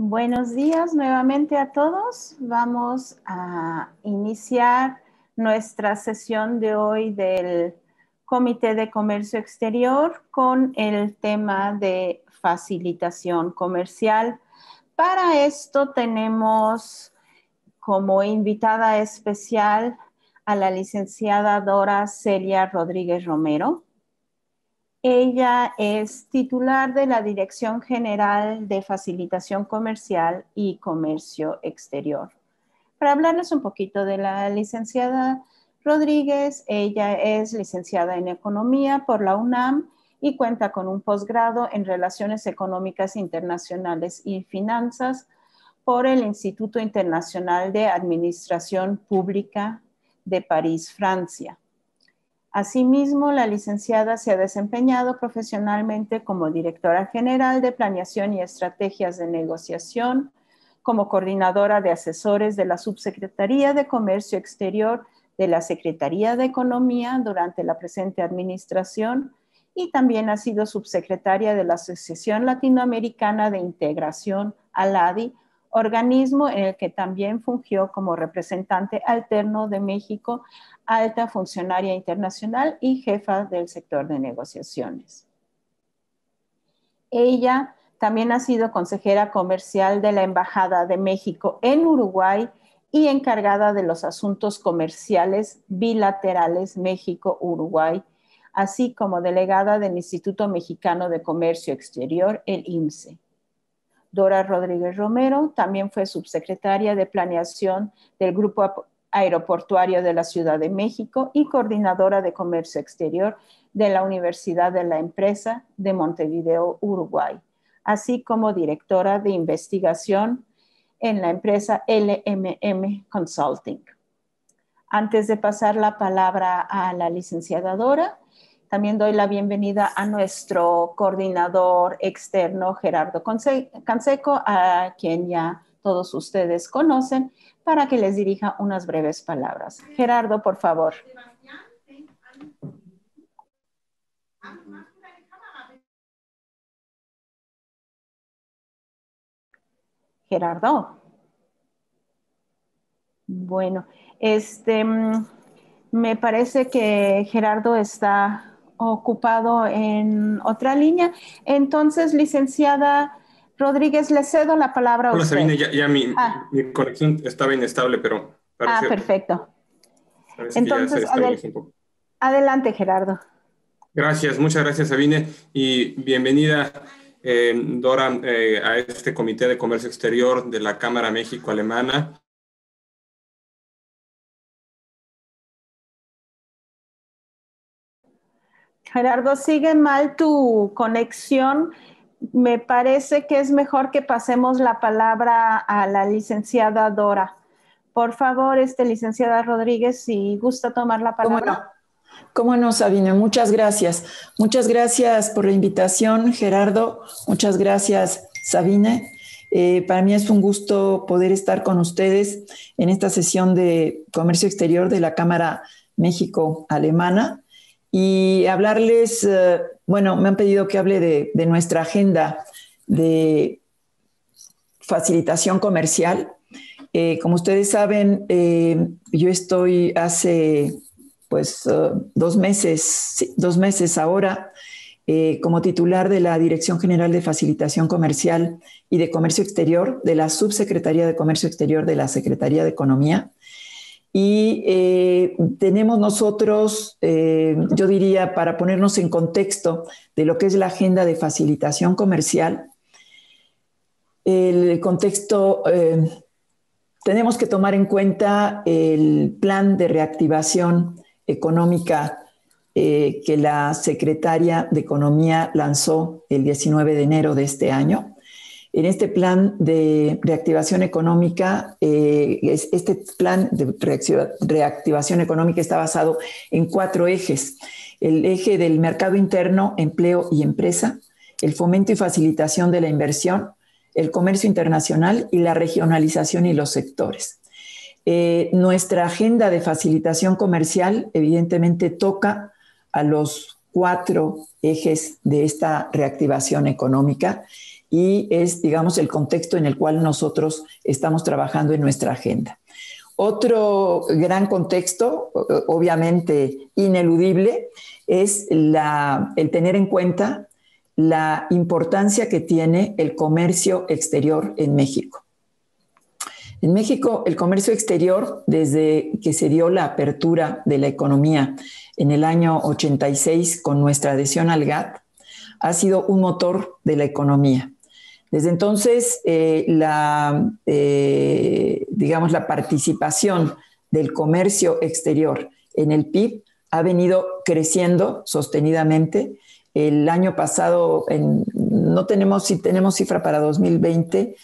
Buenos días nuevamente a todos. Vamos a iniciar nuestra sesión de hoy del Comité de Comercio Exterior con el tema de facilitación comercial. Para esto tenemos como invitada especial a la licenciada Dora Celia Rodríguez Romero. Ella es titular de la Dirección General de Facilitación Comercial y Comercio Exterior. Para hablarles un poquito de la licenciada Rodríguez, ella es licenciada en Economía por la UNAM y cuenta con un posgrado en Relaciones Económicas Internacionales y Finanzas por el Instituto Internacional de Administración Pública de París, Francia. Asimismo, la licenciada se ha desempeñado profesionalmente como directora general de Planeación y Estrategias de Negociación, como coordinadora de asesores de la Subsecretaría de Comercio Exterior de la Secretaría de Economía durante la presente administración y también ha sido subsecretaria de la Asociación Latinoamericana de Integración, ALADI, organismo en el que también fungió como representante alterno de México, alta funcionaria internacional y jefa del sector de negociaciones. Ella también ha sido consejera comercial de la Embajada de México en Uruguay y encargada de los asuntos comerciales bilaterales México-Uruguay, así como delegada del Instituto Mexicano de Comercio Exterior, el IMCE. Dora Rodríguez Romero también fue subsecretaria de Planeación del Grupo Aeroportuario de la Ciudad de México y coordinadora de Comercio Exterior de la Universidad de la Empresa de Montevideo, Uruguay, así como directora de investigación en la empresa LMM Consulting. Antes de pasar la palabra a la licenciada Dora, también doy la bienvenida a nuestro coordinador externo, Gerardo Canseco, a quien ya todos ustedes conocen, para que les dirija unas breves palabras. Gerardo, por favor. Gerardo. Bueno, me parece que Gerardo está ocupado en otra línea. Entonces, licenciada Rodríguez, le cedo la palabra a Hola, usted. Sabine, ya mi conexión estaba inestable, pero parece, perfecto. parece que ya se Entonces, estabilizó un poco. adelante, Gerardo. Gracias, muchas gracias, Sabine, y bienvenida, Dora, a este Comité de Comercio Exterior de la Cámara México-Alemana. Gerardo, sigue mal tu conexión. Me parece que es mejor que pasemos la palabra a la licenciada Dora. Por favor, licenciada Rodríguez, si gusta tomar la palabra. ¿Cómo no, Sabine? Muchas gracias. Muchas gracias por la invitación, Gerardo. Muchas gracias, Sabine. Para mí es un gusto poder estar con ustedes en esta sesión de Comercio Exterior de la Cámara México-Alemana y hablarles, me han pedido que hable de nuestra agenda de facilitación comercial. Como ustedes saben, yo estoy hace 2 meses ahora como titular de la Dirección General de Facilitación Comercial y de Comercio Exterior de la Subsecretaría de Comercio Exterior de la Secretaría de Economía. Y tenemos nosotros, yo diría, para ponernos en contexto de lo que es la agenda de facilitación comercial, el contexto, tenemos que tomar en cuenta el plan de reactivación económica que la Secretaría de Economía lanzó el 19 de enero de este año. En este plan de reactivación económica, este plan de reactivación económica está basado en 4 ejes. El eje del mercado interno, empleo y empresa, el fomento y facilitación de la inversión, el comercio internacional y la regionalización y los sectores. Nuestra agenda de facilitación comercial evidentemente toca a los 4 ejes de esta reactivación económica y es, digamos, el contexto en el cual nosotros estamos trabajando en nuestra agenda. Otro gran contexto, obviamente ineludible, es el tener en cuenta la importancia que tiene el comercio exterior en México. En México, el comercio exterior, desde que se dio la apertura de la economía en el año 86 con nuestra adhesión al GATT, ha sido un motor de la economía. Desde entonces, digamos, la participación del comercio exterior en el PIB ha venido creciendo sostenidamente. El año pasado, no tenemos cifra para 2020,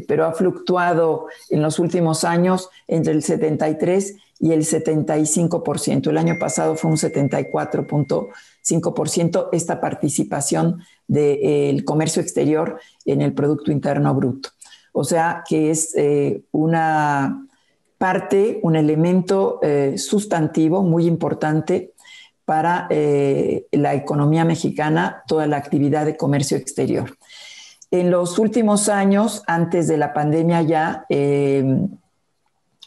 pero ha fluctuado en los últimos años entre el 73 y el 75%. El año pasado fue un 74.5% esta participación del comercio exterior en el Producto Interno Bruto. O sea que es una parte, un elemento sustantivo muy importante para la economía mexicana, toda la actividad de comercio exterior. En los últimos años, antes de la pandemia ya,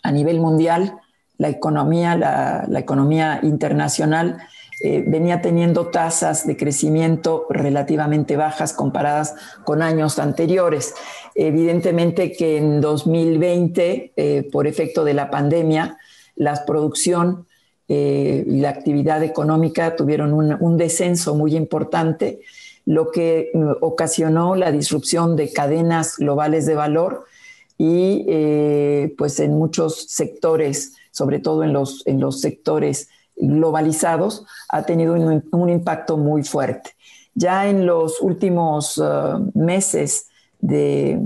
a nivel mundial, la economía internacional venía teniendo tasas de crecimiento relativamente bajas comparadas con años anteriores. Evidentemente que en 2020, por efecto de la pandemia, la producción y la actividad económica tuvieron un descenso muy importante, lo que ocasionó la disrupción de cadenas globales de valor y pues en muchos sectores, sobre todo en los sectores globalizados, ha tenido un impacto muy fuerte. Ya en los últimos meses de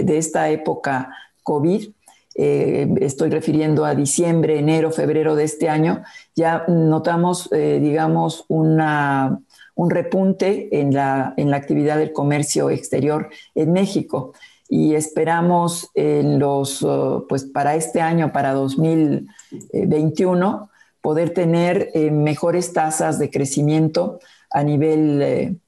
esta época COVID, estoy refiriendo a diciembre, enero, febrero de este año, ya notamos, digamos, un repunte en la actividad del comercio exterior en México. Y esperamos para este año, para 2021, poder tener mejores tasas de crecimiento a nivel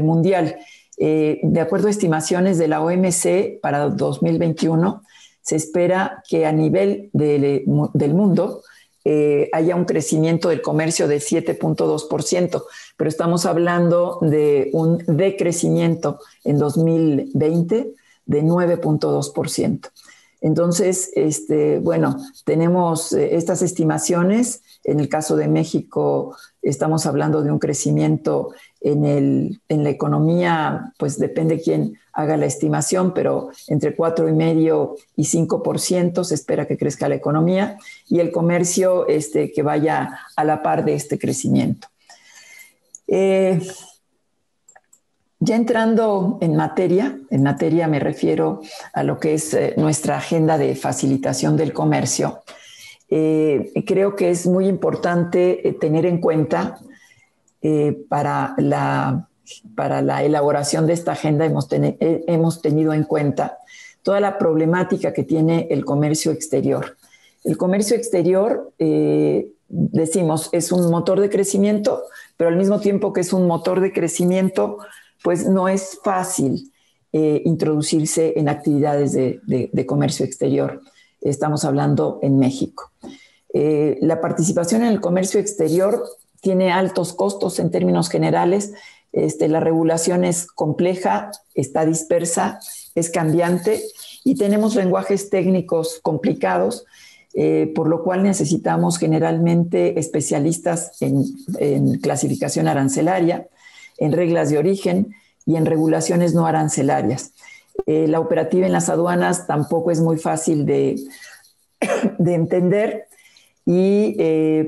mundial. De acuerdo a estimaciones de la OMC, para 2021, se espera que a nivel del mundo haya un crecimiento del comercio de 7.2%, pero estamos hablando de un decrecimiento en 2020 de 9.2%. Entonces, tenemos estas estimaciones. En el caso de México, estamos hablando de un crecimiento en la economía, pues depende quién haga la estimación, pero entre 4,5% y 5% se espera que crezca la economía y el comercio que vaya a la par de este crecimiento. Ya entrando en materia me refiero a lo que es nuestra agenda de facilitación del comercio. Creo que es muy importante tener en cuenta para la elaboración de esta agenda hemos tenido en cuenta toda la problemática que tiene el comercio exterior. El comercio exterior, decimos, es un motor de crecimiento, pero al mismo tiempo que es un motor de crecimiento, pues no es fácil introducirse en actividades de comercio exterior. Estamos hablando en México. La participación en el comercio exterior tiene altos costos en términos generales. La regulación es compleja, está dispersa, es cambiante y tenemos lenguajes técnicos complicados, por lo cual necesitamos generalmente especialistas en clasificación arancelaria, en reglas de origen y en regulaciones no arancelarias. La operativa en las aduanas tampoco es muy fácil de entender y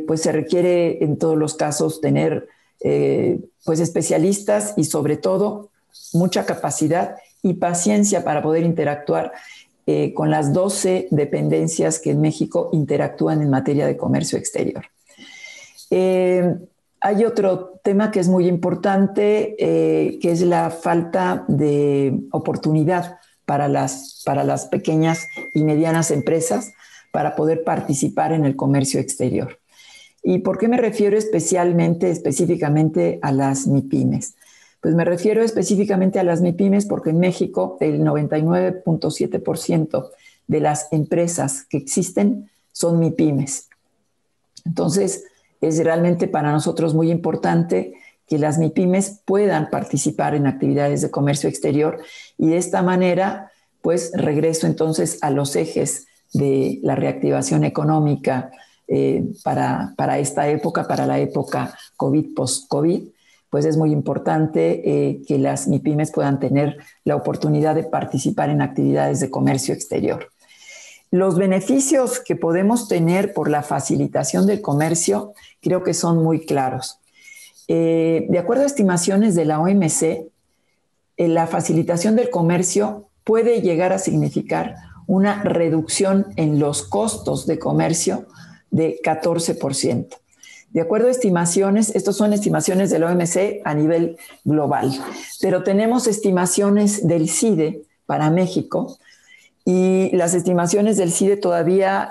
pues se requiere en todos los casos tener pues especialistas y sobre todo mucha capacidad y paciencia para poder interactuar con las 12 dependencias que en México interactúan en materia de comercio exterior. Hay otro tema que es muy importante, que es la falta de oportunidad para las pequeñas y medianas empresas para poder participar en el comercio exterior. ¿Y por qué me refiero específicamente a las MIPYMES? Pues me refiero específicamente a las MIPYMES porque en México el 99.7% de las empresas que existen son MIPYMES. Entonces, es realmente para nosotros muy importante que las MIPYMES puedan participar en actividades de comercio exterior y de esta manera, pues regreso entonces a los ejes de la reactivación económica para esta época, para la época COVID, post-COVID, pues es muy importante que las MIPYMES puedan tener la oportunidad de participar en actividades de comercio exterior. Los beneficios que podemos tener por la facilitación del comercio creo que son muy claros. De acuerdo a estimaciones de la OMC, la facilitación del comercio puede llegar a significar una reducción en los costos de comercio de 14%. De acuerdo a estimaciones, estas son estimaciones de la OMC a nivel global, pero tenemos estimaciones del CIDE para México y las estimaciones del CIDE todavía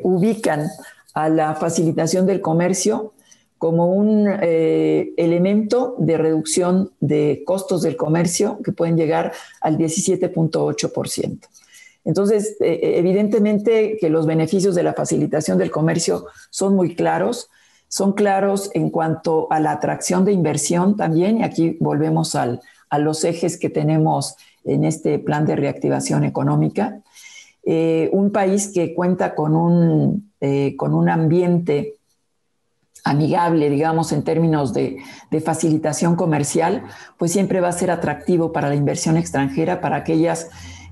ubican a la facilitación del comercio como un elemento de reducción de costos del comercio que pueden llegar al 17.8%. Entonces, evidentemente que los beneficios de la facilitación del comercio son muy claros. Son claros en cuanto a la atracción de inversión también, y aquí volvemos a los ejes que tenemos en este plan de reactivación económica. Un país que cuenta con un ambiente amigable, digamos, en términos de facilitación comercial, pues siempre va a ser atractivo para la inversión extranjera, para aquellas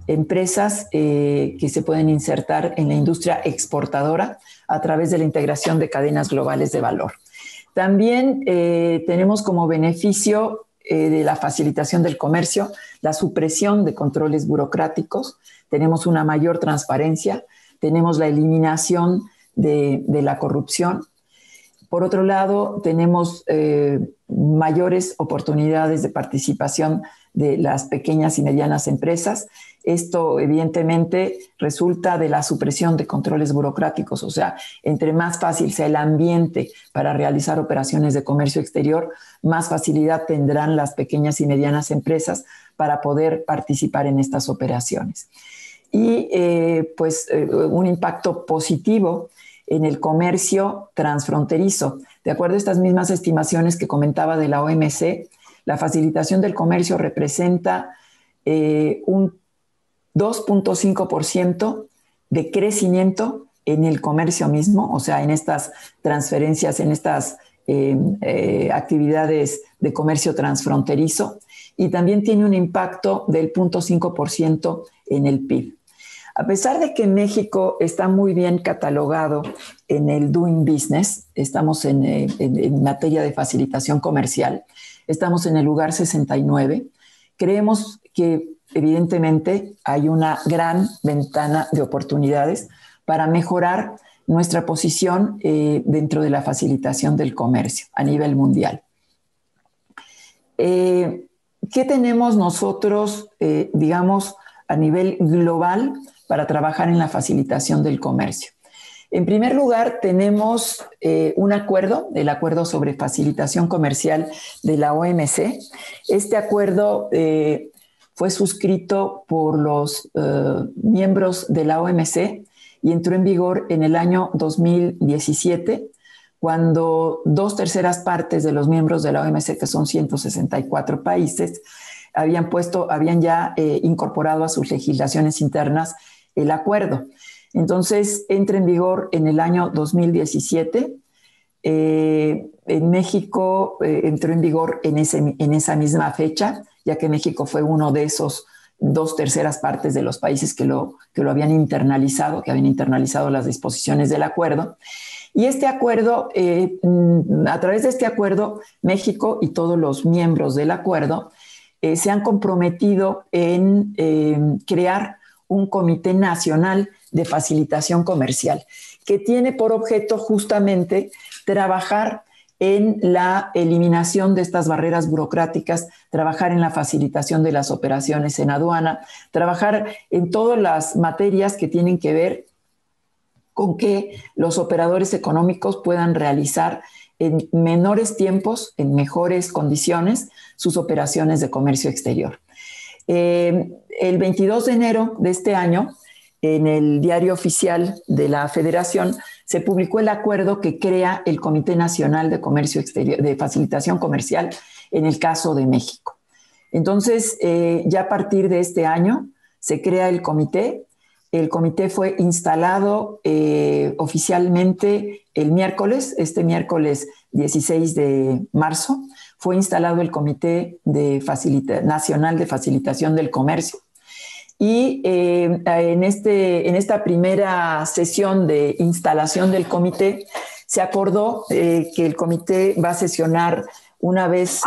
empresas que se pueden insertar en la industria exportadora a través de la integración de cadenas globales de valor. También tenemos como beneficio de la facilitación del comercio la supresión de controles burocráticos, tenemos una mayor transparencia, tenemos la eliminación de la corrupción. Por otro lado, tenemos mayores oportunidades de participación de las pequeñas y medianas empresas. Esto, evidentemente, resulta de la supresión de controles burocráticos. O sea, entre más fácil sea el ambiente para realizar operaciones de comercio exterior, más facilidad tendrán las pequeñas y medianas empresas para poder participar en estas operaciones. Y, un impacto positivo en el comercio transfronterizo. De acuerdo a estas mismas estimaciones que comentaba de la OMC, la facilitación del comercio representa un 2.5% de crecimiento en el comercio mismo, o sea, en estas transferencias, en estas actividades de comercio transfronterizo, y también tiene un impacto del 0.5% en el PIB. A pesar de que México está muy bien catalogado en el Doing Business, estamos en materia de facilitación comercial, estamos en el lugar 69, creemos que evidentemente hay una gran ventana de oportunidades para mejorar nuestra posición dentro de la facilitación del comercio a nivel mundial. ¿Qué tenemos nosotros, digamos, a nivel global para trabajar en la facilitación del comercio? En primer lugar, tenemos un acuerdo, el Acuerdo sobre Facilitación Comercial de la OMC. Este acuerdo fue suscrito por los miembros de la OMC y entró en vigor en el año 2017, cuando 2/3 partes de los miembros de la OMC, que son 164 países, habían ya incorporado a sus legislaciones internas el acuerdo. Entonces, entra en vigor en el año 2017. En México entró en vigor en esa misma fecha, ya que México fue uno de esos 2/3 partes de los países que lo habían internalizado, que habían internalizado las disposiciones del acuerdo. Y este acuerdo, a través de este acuerdo, México y todos los miembros del acuerdo se han comprometido en crear un Comité Nacional de Facilitación Comercial, que tiene por objeto justamente trabajar en la eliminación de estas barreras burocráticas, trabajar en la facilitación de las operaciones en aduana, trabajar en todas las materias que tienen que ver con que los operadores económicos puedan realizar en menores tiempos, en mejores condiciones, sus operaciones de comercio exterior. El 22 de enero de este año, en el diario oficial de la Federación, se publicó el acuerdo que crea el Comité Nacional de Comercio Exterior, de Facilitación Comercial en el caso de México. Entonces, ya a partir de este año se crea el comité. El comité fue instalado oficialmente el miércoles, este miércoles 16 de marzo, fue instalado el Comité Nacional de Facilitación del Comercio. Y en esta primera sesión de instalación del comité se acordó que el comité va a sesionar una vez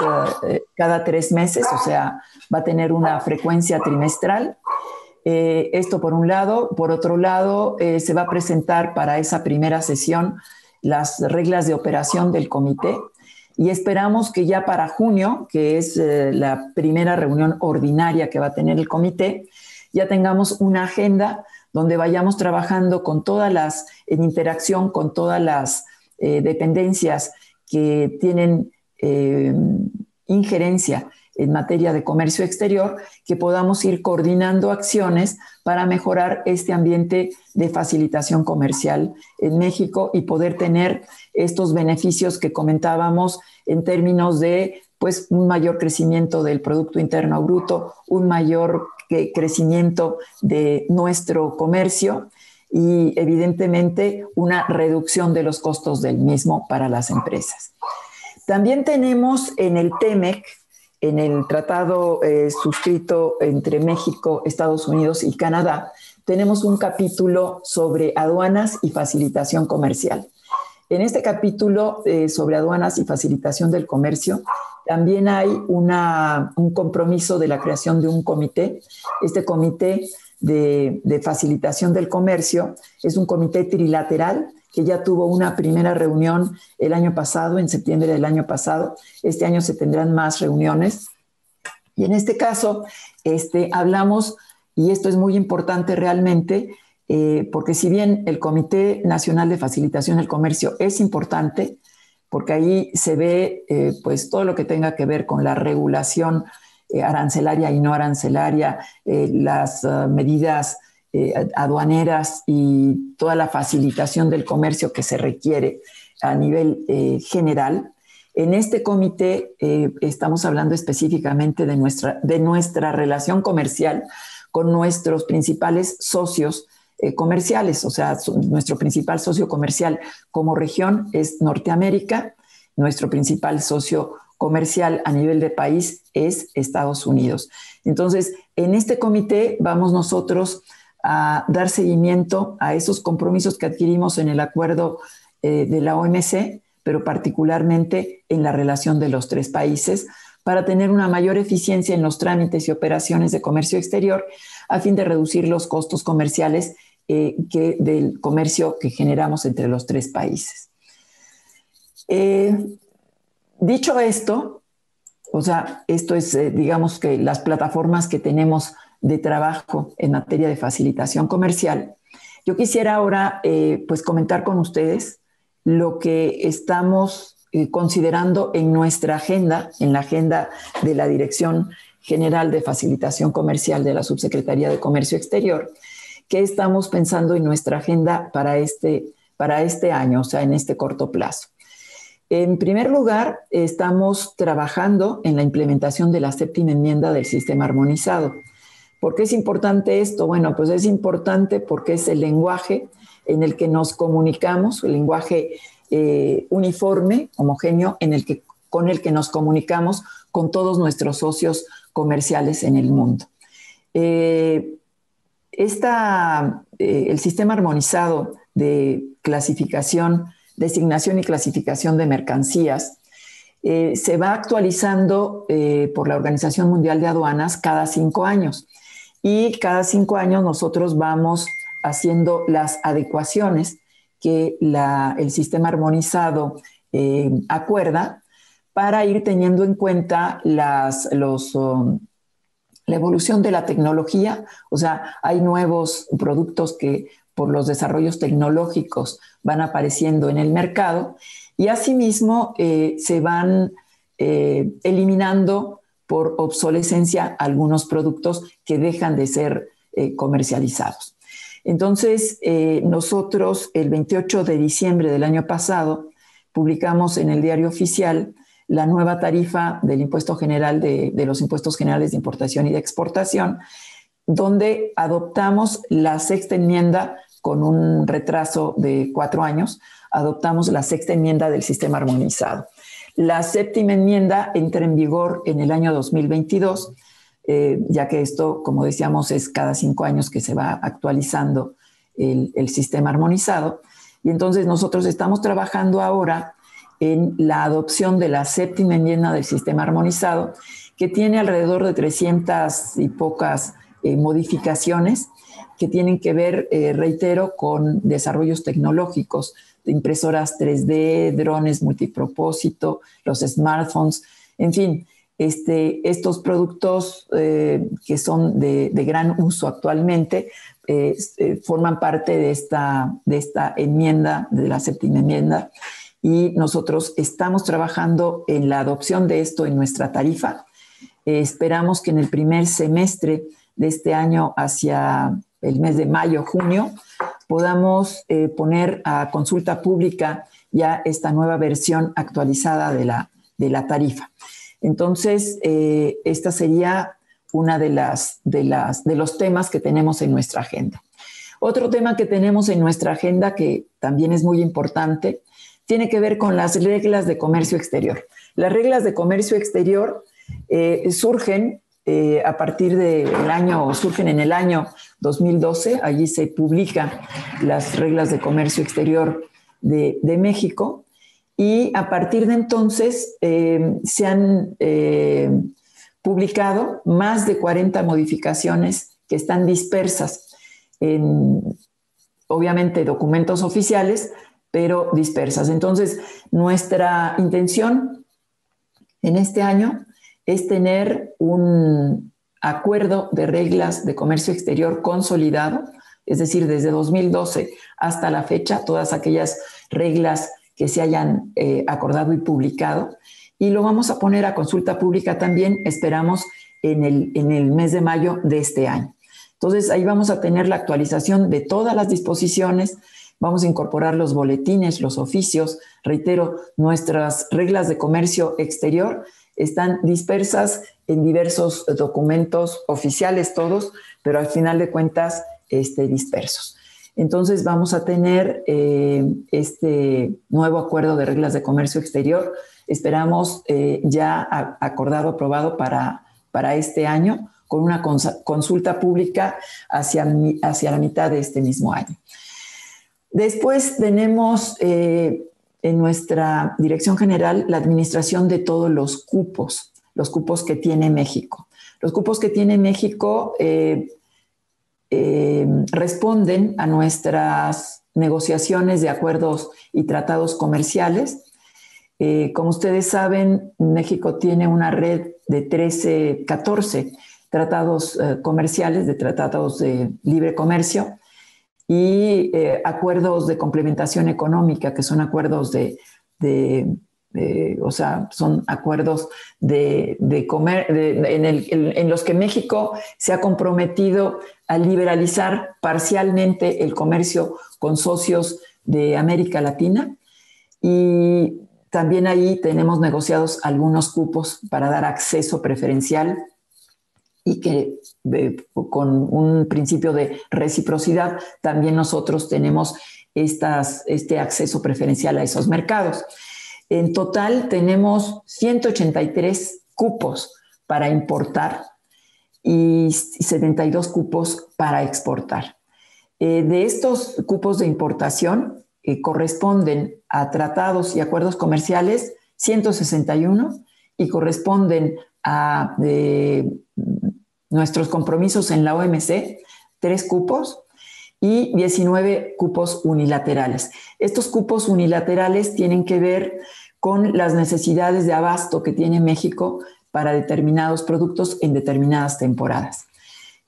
cada 3 meses, o sea, va a tener una frecuencia trimestral. Esto por un lado. Por otro lado, se va a presentar para esa primera sesión las reglas de operación del comité y esperamos que ya para junio, que es la primera reunión ordinaria que va a tener el comité, ya tengamos una agenda donde vayamos trabajando en interacción con todas las dependencias que tienen injerencia en materia de comercio exterior, que podamos ir coordinando acciones para mejorar este ambiente de facilitación comercial en México y poder tener estos beneficios que comentábamos en términos de pues, un mayor crecimiento del Producto Interno Bruto, un mayor crecimiento de nuestro comercio y evidentemente una reducción de los costos del mismo para las empresas. También tenemos en el TEMEC, en el tratado suscrito entre México, Estados Unidos y Canadá, tenemos un capítulo sobre aduanas y facilitación comercial. En este capítulo sobre aduanas y facilitación del comercio, también hay un compromiso de la creación de un comité. Este comité de facilitación del comercio es un comité trilateral que ya tuvo una primera reunión el año pasado, en septiembre del año pasado. Este año se tendrán más reuniones. Y en este caso hablamos, y esto es muy importante realmente, porque si bien el Comité Nacional de Facilitación del Comercio es importante, porque ahí se ve pues todo lo que tenga que ver con la regulación arancelaria y no arancelaria, las medidas aduaneras y toda la facilitación del comercio que se requiere a nivel general. En este comité estamos hablando específicamente de nuestra relación comercial con nuestros principales socios comerciales, o sea, nuestro principal socio comercial como región es Norteamérica, nuestro principal socio comercial a nivel de país es Estados Unidos. Entonces, en este comité vamos nosotros a dar seguimiento a esos compromisos que adquirimos en el acuerdo de la OMC, pero particularmente en la relación de los 3 países, para tener una mayor eficiencia en los trámites y operaciones de comercio exterior, a fin de reducir los costos comerciales del comercio que generamos entre los 3 países. Dicho esto, o sea, esto es, digamos que las plataformas que tenemos de trabajo en materia de facilitación comercial, yo quisiera ahora pues comentar con ustedes lo que estamos considerando en nuestra agenda, en la agenda de la Dirección General de Facilitación Comercial de la Subsecretaría de Comercio Exterior, que estamos pensando en nuestra agenda para este año, o sea, en este corto plazo. En primer lugar, estamos trabajando en la implementación de la 7ª enmienda del sistema armonizado. ¿Por qué es importante esto? Bueno, pues es importante porque es el lenguaje en el que nos comunicamos, el lenguaje uniforme, homogéneo, con el que nos comunicamos con todos nuestros socios comerciales en el mundo. El sistema armonizado de clasificación, designación y clasificación de mercancías se va actualizando por la Organización Mundial de Aduanas cada 5 años. Y cada 5 años nosotros vamos haciendo las adecuaciones que el sistema armonizado acuerda para ir teniendo en cuenta la evolución de la tecnología. O sea, hay nuevos productos que por los desarrollos tecnológicos van apareciendo en el mercado y asimismo se van eliminando por obsolescencia algunos productos que dejan de ser comercializados. Entonces, nosotros el 28 de diciembre del año pasado publicamos en el Diario Oficial la nueva tarifa del Impuesto General de los Impuestos Generales de Importación y de Exportación, donde adoptamos la sexta enmienda con un retraso de 4 años, adoptamos la sexta enmienda del sistema armonizado. La séptima enmienda entra en vigor en el año 2022, ya que esto, como decíamos, es cada 5 años que se va actualizando el sistema armonizado. Y entonces nosotros estamos trabajando ahora en la adopción de la séptima enmienda del sistema armonizado, que tiene alrededor de 300 y pocas modificaciones que tienen que ver, reitero, con desarrollos tecnológicos, de impresoras 3D, drones multipropósito, los smartphones, en fin, estos productos que son de gran uso actualmente forman parte de esta enmienda, de la séptima enmienda, y nosotros estamos trabajando en la adopción de esto en nuestra tarifa. Esperamos que en el primer semestre de este año, hacia el mes de mayo, junio, podamos poner a consulta pública ya esta nueva versión actualizada de la tarifa. Entonces, esta sería una de los temas que tenemos en nuestra agenda. Otro tema que tenemos en nuestra agenda, que también es muy importante, tiene que ver con las reglas de comercio exterior. Las reglas de comercio exterior surgen a partir del año, surgen en el año 2012, allí se publican las reglas de comercio exterior de México, y a partir de entonces se han publicado más de 40 modificaciones que están dispersas en, obviamente, documentos oficiales, pero dispersas. Entonces, nuestra intención en este año es tener un acuerdo de reglas de comercio exterior consolidado, es decir, desde 2012 hasta la fecha, todas aquellas reglas que se hayan acordado y publicado, y lo vamos a poner a consulta pública también, esperamos, en el mes de mayo de este año. Entonces, ahí vamos a tener la actualización de todas las disposiciones, vamos a incorporar los boletines, los oficios. Reitero, nuestras reglas de comercio exterior están dispersas en diversos documentos oficiales todos, pero al final de cuentas dispersos. Entonces vamos a tener este nuevo acuerdo de reglas de comercio exterior, esperamos ya acordado, aprobado para este año, con una consulta pública hacia la mitad de este mismo año. Después tenemos en nuestra Dirección General la administración de todos los cupos que tiene México. Los cupos que tiene México responden a nuestras negociaciones de acuerdos y tratados comerciales. Como ustedes saben, México tiene una red de 14 tratados comerciales, de tratados de libre comercio, y acuerdos de complementación económica, que son acuerdos o sea, son acuerdos en los que México se ha comprometido a liberalizar parcialmente el comercio con socios de América Latina, y también ahí tenemos negociados algunos cupos para dar acceso preferencial y que con un principio de reciprocidad también nosotros tenemos este acceso preferencial a esos mercados. En total tenemos 183 cupos para importar y 72 cupos para exportar. De estos cupos de importación corresponden a tratados y acuerdos comerciales 161 y corresponden a nuestros compromisos en la OMC, 3 cupos y 19 cupos unilaterales. Estos cupos unilaterales tienen que ver con las necesidades de abasto que tiene México para determinados productos en determinadas temporadas.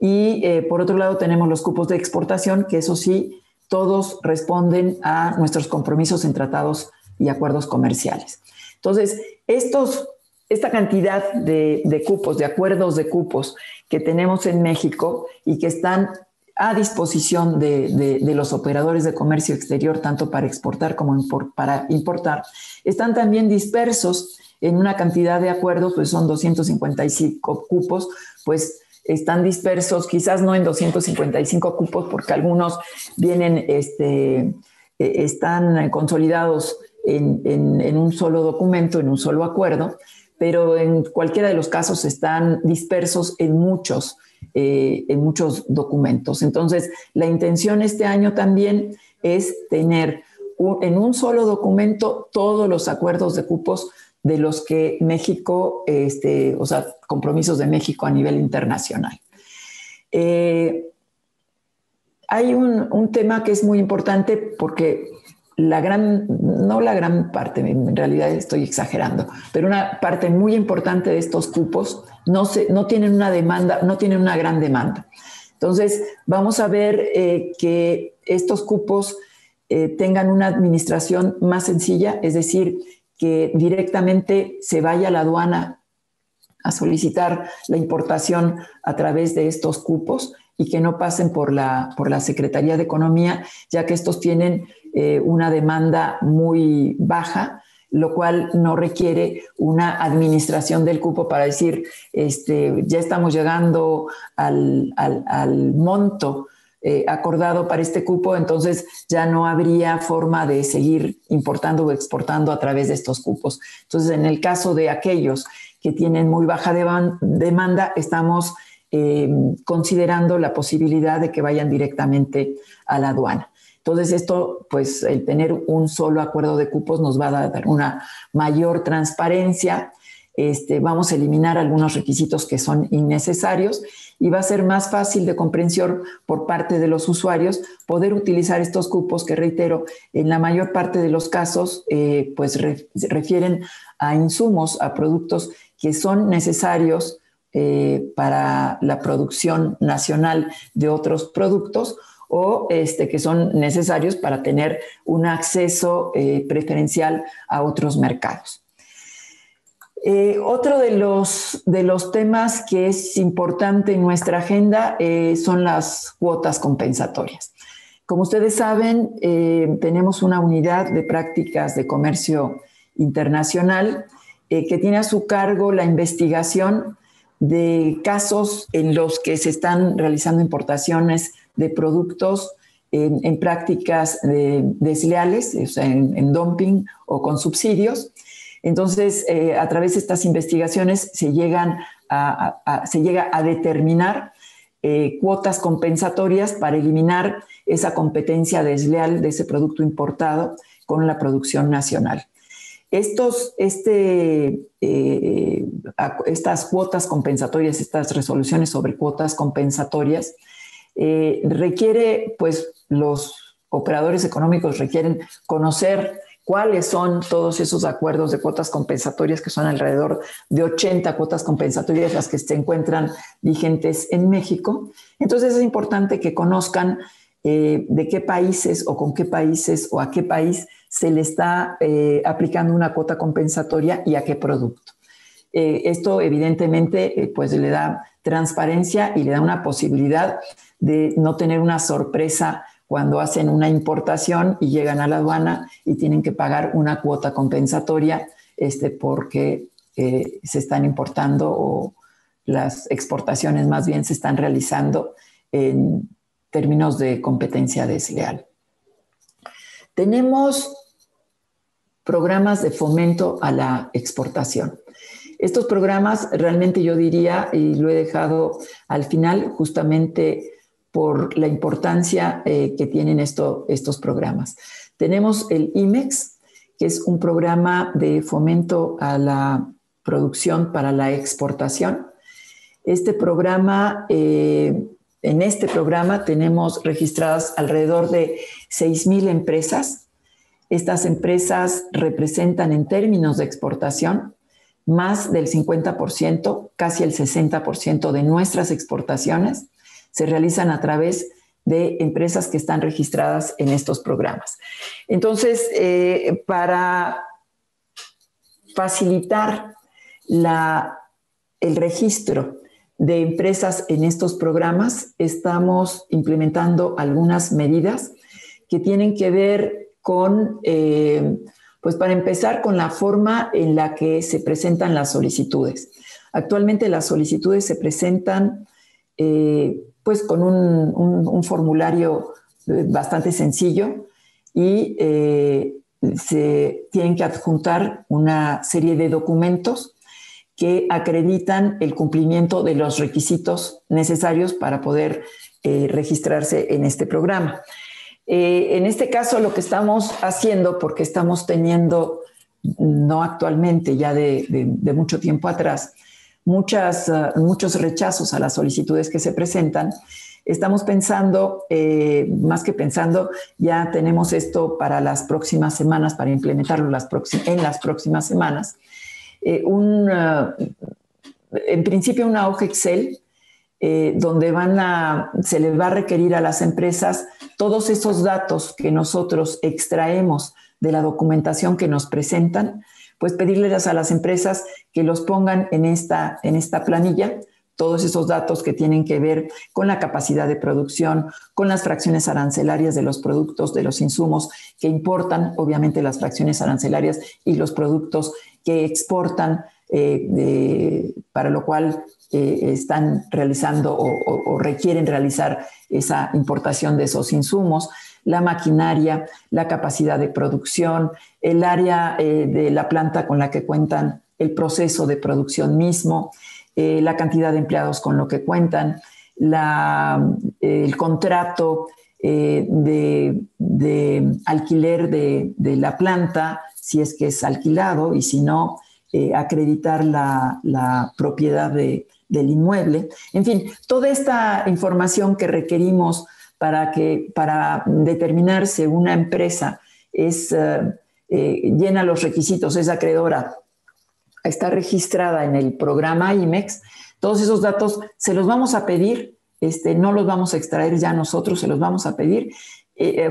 Y por otro lado tenemos los cupos de exportación, que eso sí, todos responden a nuestros compromisos en tratados y acuerdos comerciales. Entonces, esta cantidad de cupos, de acuerdos de cupos que tenemos en México y que están a disposición de los operadores de comercio exterior, tanto para exportar como para importar, están también dispersos en una cantidad de acuerdos, pues son 255 cupos, pues están dispersos, quizás no en 255 cupos, porque algunos vienen, están consolidados en un solo documento, en un solo acuerdo, pero en cualquiera de los casos están dispersos en muchos documentos. Entonces, la intención este año también es tener en un solo documento todos los acuerdos de cupos de los que México, o sea, compromisos de México a nivel internacional. Hay un tema que es muy importante porque no la gran parte, en realidad estoy exagerando, pero una parte muy importante de estos cupos no tienen una demanda, no tienen una gran demanda. Entonces, vamos a ver que estos cupos tengan una administración más sencilla, es decir, que directamente se vaya a la aduana a solicitar la importación a través de estos cupos y que no pasen por la Secretaría de Economía, ya que estos tienen una demanda muy baja, lo cual no requiere una administración del cupo para decir, ya estamos llegando al monto acordado para este cupo, entonces ya no habría forma de seguir importando o exportando a través de estos cupos. Entonces, en el caso de aquellos que tienen muy baja demanda, estamos considerando la posibilidad de que vayan directamente a la aduana. Entonces, esto, pues, el tener un solo acuerdo de cupos nos va a dar una mayor transparencia. Vamos a eliminar algunos requisitos que son innecesarios y va a ser más fácil de comprensión por parte de los usuarios poder utilizar estos cupos que, reitero, en la mayor parte de los casos pues refieren a insumos, a productos que son necesarios para la producción nacional de otros productos o que son necesarios para tener un acceso preferencial a otros mercados. Otro de los temas que es importante en nuestra agenda son las cuotas compensatorias. Como ustedes saben, tenemos una unidad de prácticas de comercio internacional que tiene a su cargo la investigación de casos en los que se están realizando importaciones de productos en prácticas desleales, o sea, en dumping o con subsidios. Entonces, a través de estas investigaciones se llega a determinar cuotas compensatorias para eliminar esa competencia desleal de ese producto importado con la producción nacional. Estas cuotas compensatorias, estas resoluciones sobre cuotas compensatorias, los operadores económicos requieren conocer cuáles son todos esos acuerdos de cuotas compensatorias, que son alrededor de 80 cuotas compensatorias las que se encuentran vigentes en México. Entonces es importante que conozcan de qué países o con qué países o a qué país se le está aplicando una cuota compensatoria y a qué producto. Esto evidentemente pues le da transparencia y le da una posibilidad de no tener una sorpresa cuando hacen una importación y llegan a la aduana y tienen que pagar una cuota compensatoria porque se están importando o las exportaciones más bien se están realizando en términos de competencia desleal. Tenemos programas de fomento a la exportación. Estos programas realmente yo diría, y lo he dejado al final justamente por la importancia que tienen estos programas. Tenemos el IMEX, que es un programa de fomento a la producción para la exportación. En este programa tenemos registradas alrededor de 6,000 empresas. Estas empresas representan en términos de exportación más del 50%, casi el 60% de nuestras exportaciones se realizan a través de empresas que están registradas en estos programas. Entonces, para facilitar el registro de empresas en estos programas, estamos implementando algunas medidas que tienen que ver con, pues para empezar, con la forma en la que se presentan las solicitudes. Actualmente las solicitudes se presentan pues con un formulario bastante sencillo y se tienen que adjuntar una serie de documentos que acreditan el cumplimiento de los requisitos necesarios para poder registrarse en este programa. En este caso, lo que estamos haciendo, porque estamos teniendo, no actualmente, ya de mucho tiempo atrás, muchos rechazos a las solicitudes que se presentan, estamos pensando, más que pensando, ya tenemos esto para las próximas semanas, para implementarlo en las próximas semanas. En principio una hoja Excel donde se les va a requerir a las empresas todos esos datos que nosotros extraemos de la documentación que nos presentan, pues pedirles a las empresas que los pongan en esta planilla, todos esos datos que tienen que ver con la capacidad de producción, con las fracciones arancelarias de los productos, de los insumos que importan, obviamente las fracciones arancelarias y los productos que exportan, para lo cual están realizando o requieren realizar esa importación de esos insumos, la maquinaria, la capacidad de producción, el área de la planta con la que cuentan, el proceso de producción mismo, la cantidad de empleados con lo que cuentan, el contrato de alquiler de la planta, si es que es alquilado, y si no, acreditar la propiedad del inmueble. En fin, toda esta información que requerimos para determinar si una empresa llena los requisitos, es acreedora, está registrada en el programa IMEX, todos esos datos se los vamos a pedir, no los vamos a extraer ya nosotros, se los vamos a pedir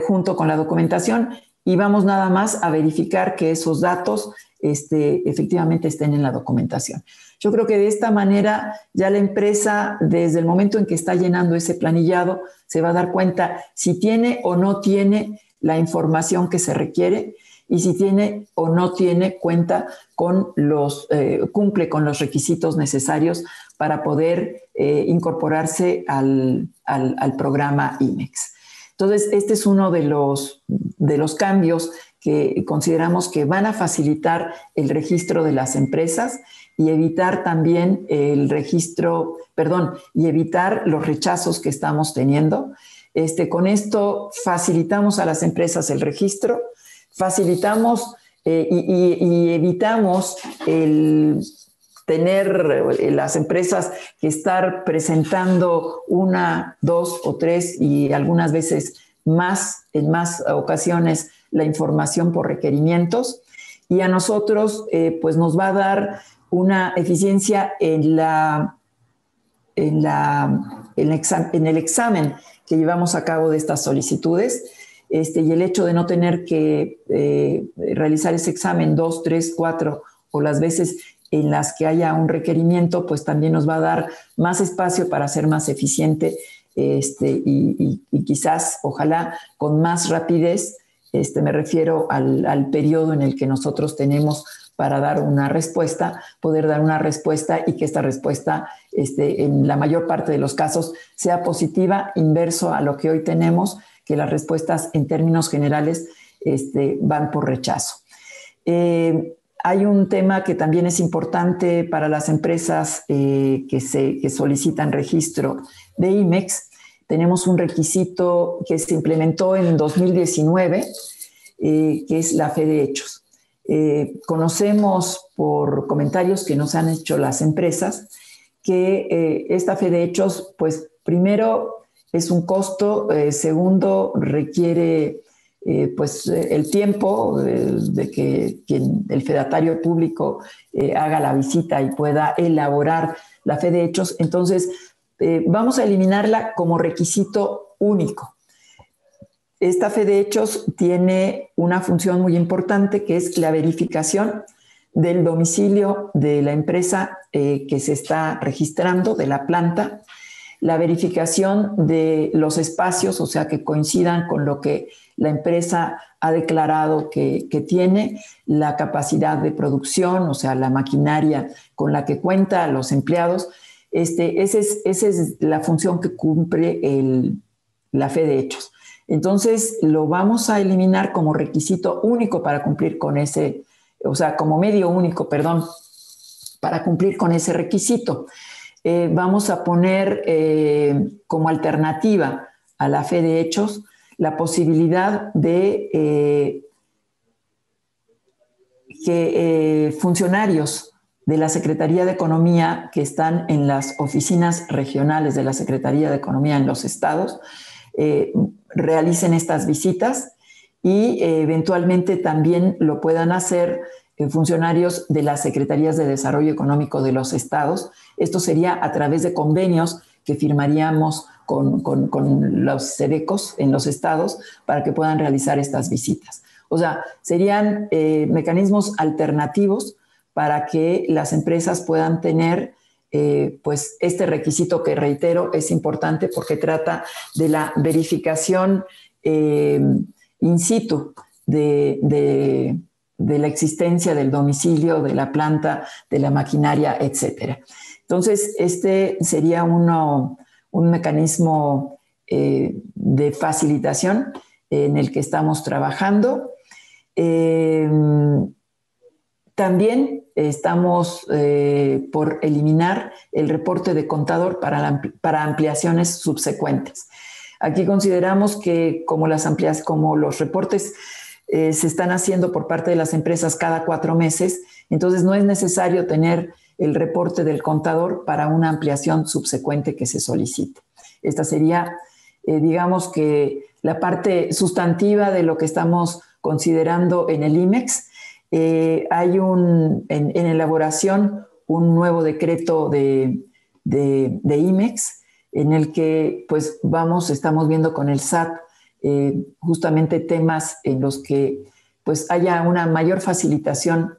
junto con la documentación, y vamos nada más a verificar que esos datos efectivamente estén en la documentación. Yo creo que de esta manera ya la empresa, desde el momento en que está llenando ese planillado, se va a dar cuenta si tiene o no tiene la información que se requiere, y si tiene o no tiene cuenta con cumple con los requisitos necesarios para poder incorporarse al programa IMEX. Entonces, este es uno de los cambios que consideramos que van a facilitar el registro de las empresas y evitar también y evitar los rechazos que estamos teniendo. Con esto facilitamos a las empresas el registro, facilitamos y evitamos el tener las empresas que estar presentando 1, 2 o 3 y algunas veces en más ocasiones la información por requerimientos, y a nosotros pues nos va a dar una eficiencia en el examen que llevamos a cabo de estas solicitudes, y el hecho de no tener que realizar ese examen 2, 3, 4 o las veces en las que haya un requerimiento, pues también nos va a dar más espacio para ser más eficiente y quizás, ojalá, con más rapidez. Me refiero al periodo en el que nosotros tenemos para dar una respuesta, poder dar una respuesta y que esta respuesta, en la mayor parte de los casos, sea positiva, inverso a lo que hoy tenemos, que las respuestas en términos generales van por rechazo. Hay un tema que también es importante para las empresas que solicitan registro de IMEX. Tenemos un requisito que se implementó en 2019, que es la fe de hechos. Conocemos por comentarios que nos han hecho las empresas que esta fe de hechos, pues primero es un costo, segundo requiere pues el tiempo de que el fedatario público haga la visita y pueda elaborar la fe de hechos. Entonces, vamos a eliminarla como requisito único. Esta fe de hechos tiene una función muy importante, que es la verificación del domicilio de la empresa que se está registrando, de la planta, la verificación de los espacios, o sea, que coincidan con lo que la empresa ha declarado que tiene, la capacidad de producción, o sea, la maquinaria con la que cuenta, los empleados. Esa es la función que cumple la fe de hechos. Entonces, lo vamos a eliminar como requisito único para cumplir con ese, o sea, como medio único, perdón, para cumplir con ese requisito. Vamos a poner como alternativa a la fe de hechos la posibilidad de que funcionarios de la Secretaría de Economía que están en las oficinas regionales de la Secretaría de Economía en los estados realicen estas visitas y eventualmente también lo puedan hacer funcionarios de las Secretarías de Desarrollo Económico de los estados. Esto sería a través de convenios que firmaríamos con los SEDECOS en los estados para que puedan realizar estas visitas. O sea, serían mecanismos alternativos para que las empresas puedan tener pues este requisito que, reitero, es importante porque trata de la verificación in situ de la existencia del domicilio, de la planta, de la maquinaria, etcétera. Entonces, este sería un mecanismo de facilitación en el que estamos trabajando. También estamos por eliminar el reporte de contador para ampliaciones subsecuentes. Aquí consideramos que como los reportes se están haciendo por parte de las empresas cada 4 meses, entonces no es necesario tener el reporte del contador para una ampliación subsecuente que se solicite. Esta sería, digamos que la parte sustantiva de lo que estamos considerando en el IMEX. Hay en elaboración un nuevo decreto de IMEX en el que pues estamos viendo con el SAT justamente temas en los que pues haya una mayor facilitación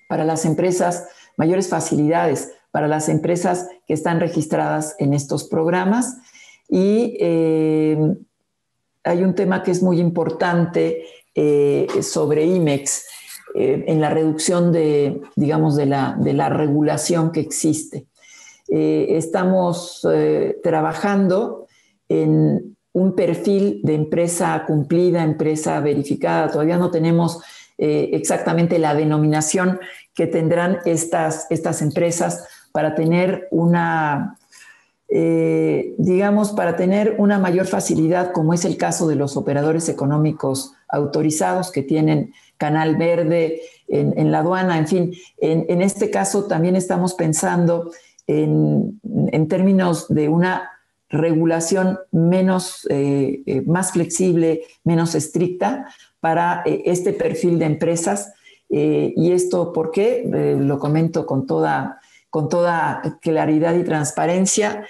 para las empresas, mayores facilidades para las empresas que están registradas en estos programas. Y hay un tema que es muy importante sobre IMEX, en la reducción de la regulación que existe. Estamos trabajando en un perfil de empresa cumplida, empresa verificada. Todavía no tenemos exactamente la denominación que tendrán estas empresas para tener para tener una mayor facilidad, como es el caso de los operadores económicos autorizados que tienen canal verde en la aduana. En fin, en este caso también estamos pensando en términos de una regulación más flexible, menos estricta para este perfil de empresas. ¿Y esto por qué? Lo comento con toda claridad y transparencia.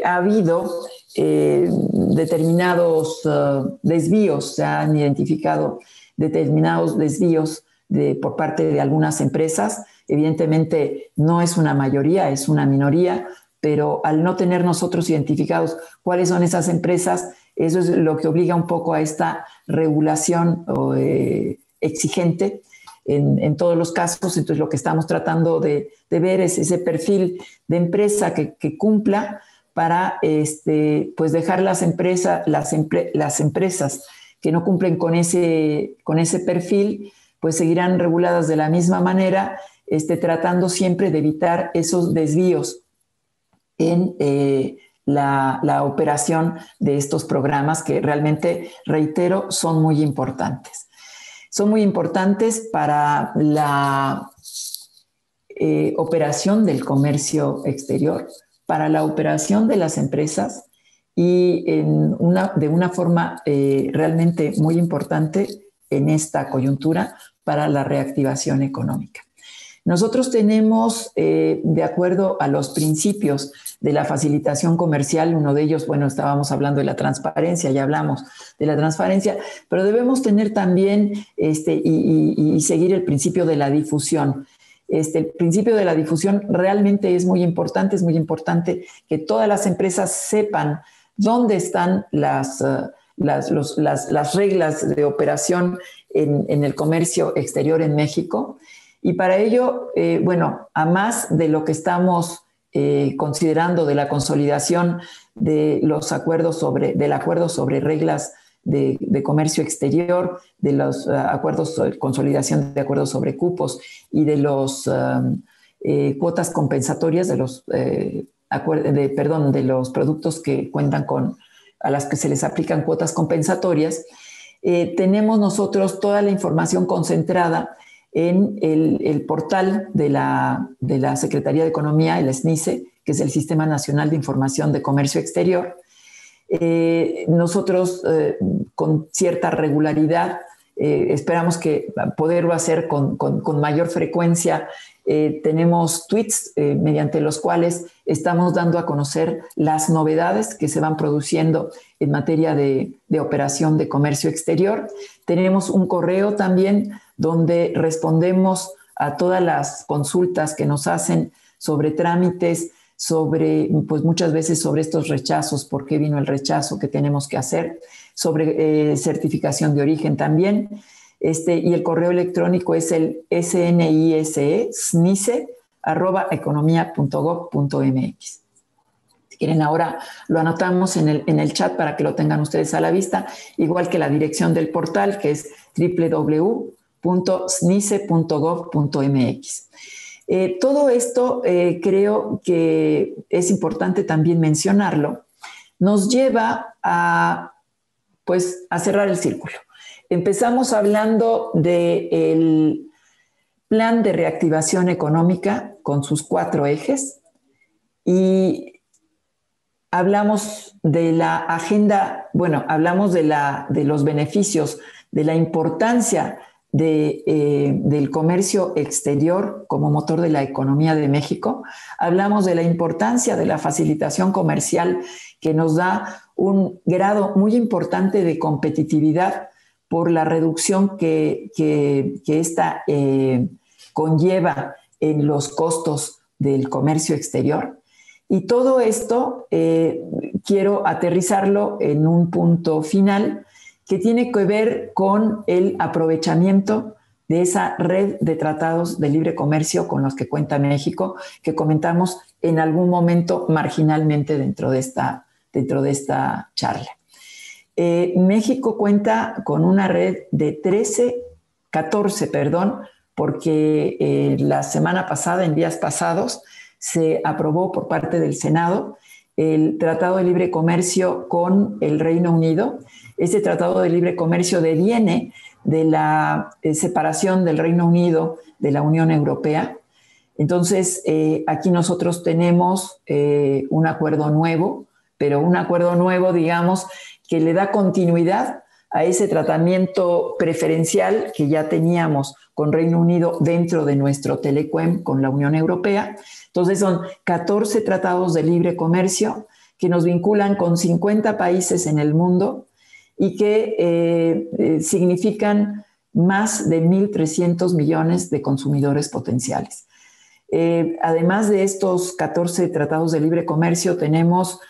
Ha habido determinados desvíos, se han identificado determinados desvíos por parte de algunas empresas. Evidentemente no es una mayoría, es una minoría, pero al no tener nosotros identificados cuáles son esas empresas, eso es lo que obliga un poco a esta regulación exigente en todos los casos. Entonces lo que estamos tratando de ver es ese perfil de empresa que cumpla para pues dejar las empresas que no cumplen con ese perfil, pues seguirán reguladas de la misma manera, tratando siempre de evitar esos desvíos en la operación de estos programas que realmente, reitero, son muy importantes. Son muy importantes para la operación del comercio exterior, para la operación de las empresas y de una forma realmente muy importante en esta coyuntura para la reactivación económica. Nosotros tenemos, de acuerdo a los principios de la facilitación comercial, uno de ellos, bueno, estábamos hablando de la transparencia, ya hablamos de la transparencia, pero debemos tener también y seguir el principio de la difusión. El principio de la difusión realmente es muy importante que todas las empresas sepan dónde están las reglas de operación en el comercio exterior en México. Y para ello, bueno, a más de lo que estamos considerando de la consolidación de los acuerdos del acuerdo sobre reglas de comercio exterior, de los acuerdos de consolidación de acuerdos sobre cupos y de los cuotas compensatorias de los productos que cuentan a las que se les aplican cuotas compensatorias, tenemos nosotros toda la información concentrada en el portal de la Secretaría de Economía, el SNICE, que es el Sistema Nacional de Información de Comercio Exterior. Nosotros con cierta regularidad esperamos que poderlo hacer con mayor frecuencia. Tenemos tweets mediante los cuales estamos dando a conocer las novedades que se van produciendo en materia de operación de comercio exterior. Tenemos un correo también donde respondemos a todas las consultas que nos hacen sobre trámites, pues muchas veces sobre estos rechazos, por qué vino el rechazo, qué tenemos que hacer, sobre certificación de origen también. Y el correo electrónico es el snice@economia.gov.mx. Si quieren, ahora lo anotamos en el chat para que lo tengan ustedes a la vista, igual que la dirección del portal, que es www.snice.gov.mx. Todo esto creo que es importante también mencionarlo. Nos lleva a cerrar el círculo. Empezamos hablando del plan de reactivación económica con sus 4 ejes y hablamos de la agenda, hablamos de los beneficios, de la importancia del comercio exterior como motor de la economía de México. Hablamos de la importancia de la facilitación comercial que nos da un grado muy importante de competitividad por la reducción que esta conlleva en los costos del comercio exterior. Y todo esto quiero aterrizarlo en un punto final que tiene que ver con el aprovechamiento de esa red de tratados de libre comercio con los que cuenta México, que comentamos en algún momento marginalmente dentro de esta charla. México cuenta con una red de 14, porque la semana pasada, en días pasados, se aprobó por parte del Senado el Tratado de Libre Comercio con el Reino Unido. Este Tratado de Libre Comercio deviene de la separación del Reino Unido de la Unión Europea. Entonces, aquí nosotros tenemos un acuerdo nuevo, pero un acuerdo nuevo, digamos, que le da continuidad a ese tratamiento preferencial que ya teníamos con Reino Unido dentro de nuestro Telecuem con la Unión Europea. Entonces son 14 tratados de libre comercio que nos vinculan con 50 países en el mundo y que significan más de 1.300 millones de consumidores potenciales. Además de estos 14 tratados de libre comercio, tenemos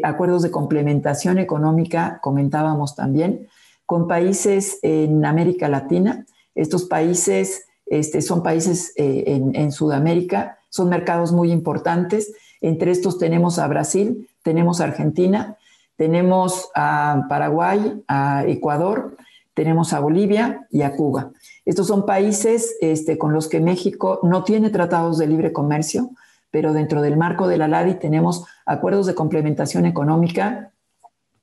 acuerdos de complementación económica, comentábamos también, con países en América Latina. Estos países son países en Sudamérica, son mercados muy importantes. Entre estos tenemos a Brasil, tenemos a Argentina, tenemos a Paraguay, a Ecuador, tenemos a Bolivia y a Cuba. Estos son países con los que México no tiene tratados de libre comercio, pero dentro del marco de la LADI tenemos acuerdos de complementación económica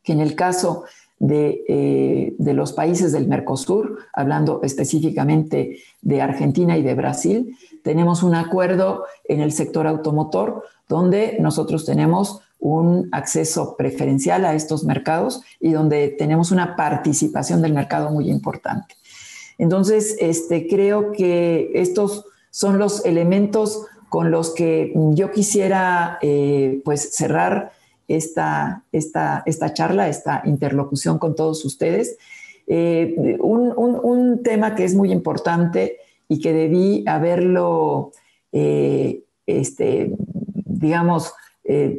que en el caso de los países del Mercosur, hablando específicamente de Argentina y de Brasil, tenemos un acuerdo en el sector automotor donde nosotros tenemos un acceso preferencial a estos mercados y donde tenemos una participación del mercado muy importante. Entonces, creo que estos son los elementos con los que yo quisiera pues cerrar esta charla, esta interlocución con todos ustedes. Un tema que es muy importante y que debí haberlo, digamos,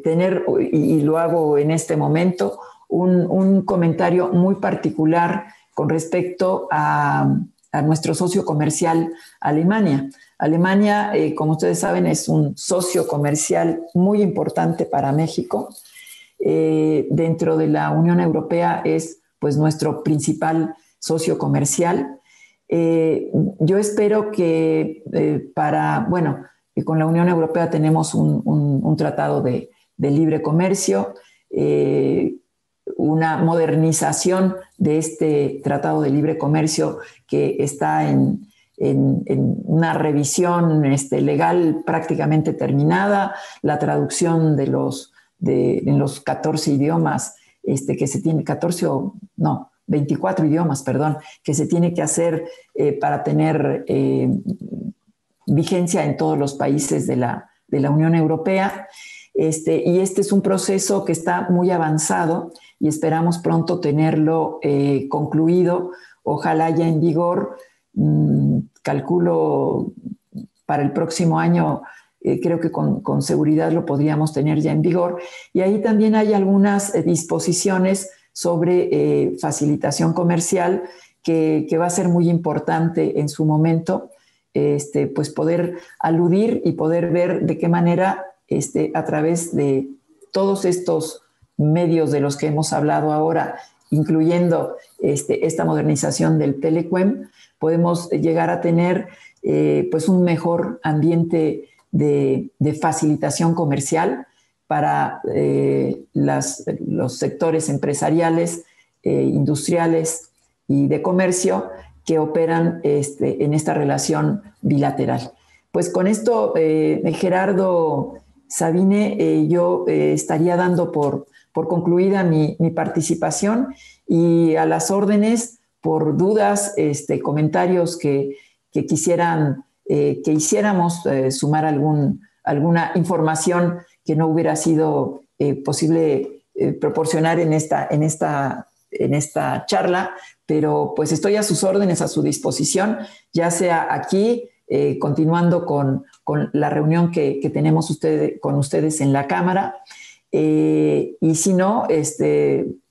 tener, y lo hago en este momento, un comentario muy particular con respecto a nuestro socio comercial Alemania. Alemania, como ustedes saben, es un socio comercial muy importante para México. Dentro de la Unión Europea es pues nuestro principal socio comercial. Yo espero que con la Unión Europea tenemos un tratado de libre comercio, una modernización de este tratado de libre comercio que está en una revisión legal prácticamente terminada, la traducción en los 14 idiomas que se tiene, 24 idiomas, perdón, que se tiene que hacer para tener vigencia en todos los países de la Unión Europea. Y este es un proceso que está muy avanzado y esperamos pronto tenerlo concluido, ojalá ya en vigor. Calculo para el próximo año, creo que con seguridad lo podríamos tener ya en vigor. Y ahí también hay algunas disposiciones sobre facilitación comercial que va a ser muy importante en su momento, pues poder aludir y poder ver de qué manera a través de todos estos medios de los que hemos hablado ahora, incluyendo esta modernización del Telequem, podemos llegar a tener pues un mejor ambiente de facilitación comercial para los sectores empresariales, industriales y de comercio que operan en esta relación bilateral. Pues con esto, Gerardo, Sabine, yo estaría dando por concluida mi participación y a las órdenes por dudas, comentarios que quisieran que hiciéramos sumar alguna información que no hubiera sido posible proporcionar en esta charla, pero pues estoy a sus órdenes, a su disposición, ya sea aquí, continuando con la reunión que tenemos con ustedes en la Cámara, y si no,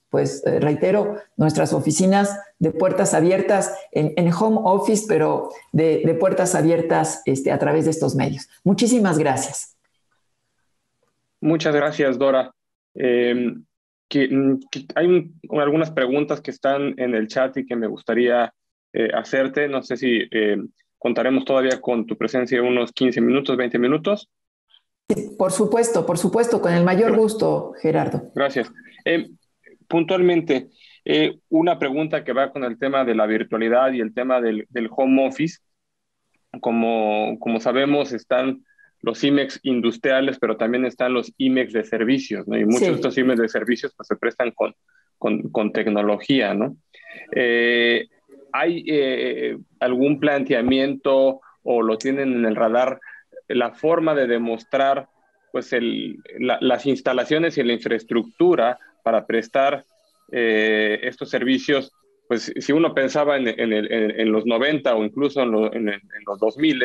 pues reitero, nuestras oficinas de puertas abiertas en home office, pero de puertas abiertas a través de estos medios. Muchísimas gracias. Muchas gracias, Dora. Hay algunas preguntas que están en el chat y que me gustaría hacerte. No sé si contaremos todavía con tu presencia unos 15 minutos, 20 minutos. Sí, por supuesto, con el mayor gusto, Gerardo. Gracias. Puntualmente, una pregunta que va con el tema de la virtualidad y el tema del home office. Como sabemos, están los IMEX industriales, pero también están los IMEX de servicios, ¿no? Y muchos de estos IMEX de servicios pues, se prestan con tecnología, ¿no? ¿Hay algún planteamiento o lo tienen en el radar la forma de demostrar pues, las instalaciones y la infraestructura para prestar estos servicios? Pues si uno pensaba en los 90 o incluso en los 2000,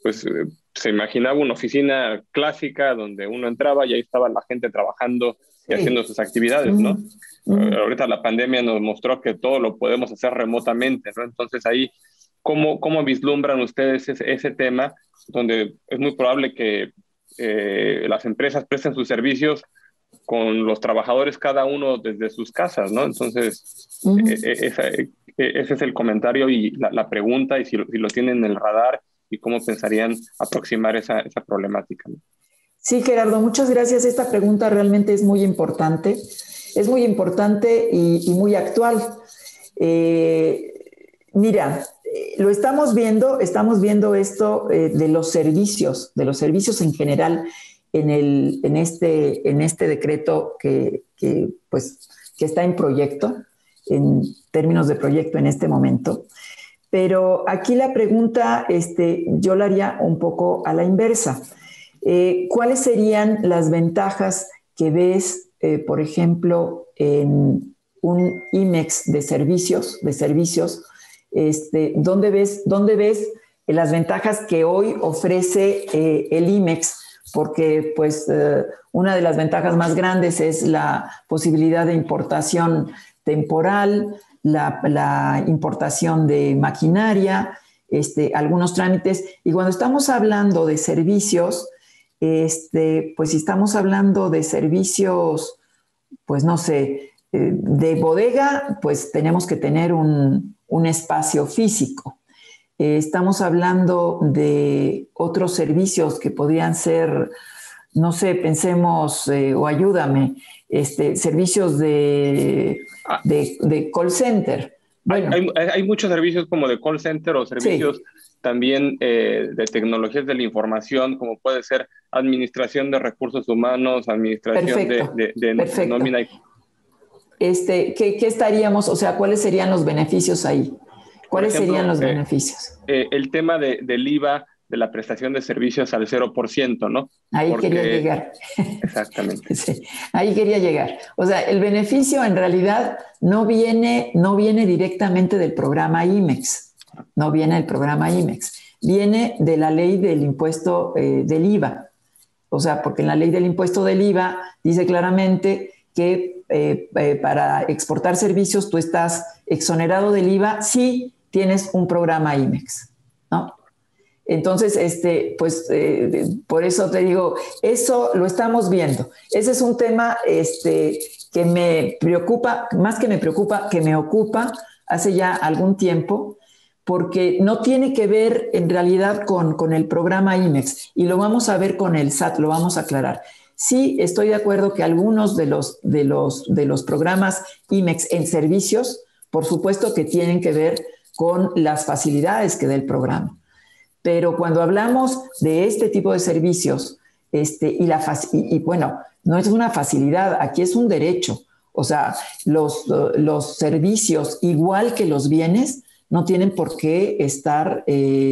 pues se imaginaba una oficina clásica donde uno entraba y ahí estaba la gente trabajando y haciendo sus actividades, ¿no? Ahorita la pandemia nos mostró que todo lo podemos hacer remotamente, ¿no? Entonces ahí, ¿cómo vislumbran ustedes ese tema donde es muy probable que las empresas presten sus servicios con los trabajadores cada uno desde sus casas, ¿no? Entonces, ese es el comentario y la pregunta, y si lo tienen en el radar y cómo pensarían aproximar esa problemática, ¿no? Sí, Gerardo, muchas gracias. Esta pregunta realmente es muy importante. Es muy importante y muy actual. Mira, lo estamos viendo esto de los servicios en general en este decreto que está en proyecto, en términos de proyecto en este momento. Pero aquí la pregunta yo la haría un poco a la inversa. ¿Cuáles serían las ventajas que ves, por ejemplo, en un IMEX de servicios? ¿Dónde ves las ventajas que hoy ofrece el IMEX? Porque pues una de las ventajas más grandes es la posibilidad de importación temporal, la importación de maquinaria, algunos trámites. Y cuando estamos hablando de servicios, pues si estamos hablando de servicios, pues no sé, de bodega, pues tenemos que tener un espacio físico. Estamos hablando de otros servicios que podrían ser, no sé, pensemos, o ayúdame, servicios de call center. Bueno, hay muchos servicios como de call center o servicios sí, también de tecnologías de la información, como puede ser administración de recursos humanos, administración de nómina. ¿Qué estaríamos, o sea, cuáles serían los beneficios ahí? ¿Cuáles serían los beneficios? El tema del IVA, de la prestación de servicios al 0%, ¿no? Ahí quería llegar. Exactamente. Sí, ahí quería llegar. O sea, el beneficio en realidad no viene directamente del programa IMEX. No viene del programa IMEX. Viene de la ley del impuesto del IVA. O sea, porque en la ley del impuesto del IVA dice claramente que para exportar servicios tú estás exonerado del IVA si tienes un programa IMEX, ¿no? Entonces, por eso te digo, eso lo estamos viendo. Ese es un tema que me preocupa, más que me preocupa, que me ocupa hace ya algún tiempo, porque no tiene que ver en realidad con el programa IMEX, y lo vamos a ver con el SAT, lo vamos a aclarar. Sí, estoy de acuerdo que algunos de los programas IMEX en servicios, por supuesto que tienen que ver con las facilidades que da el programa. Pero cuando hablamos de este tipo de servicios, y bueno, no es una facilidad, aquí es un derecho. O sea, los servicios, igual que los bienes, no tienen por qué estar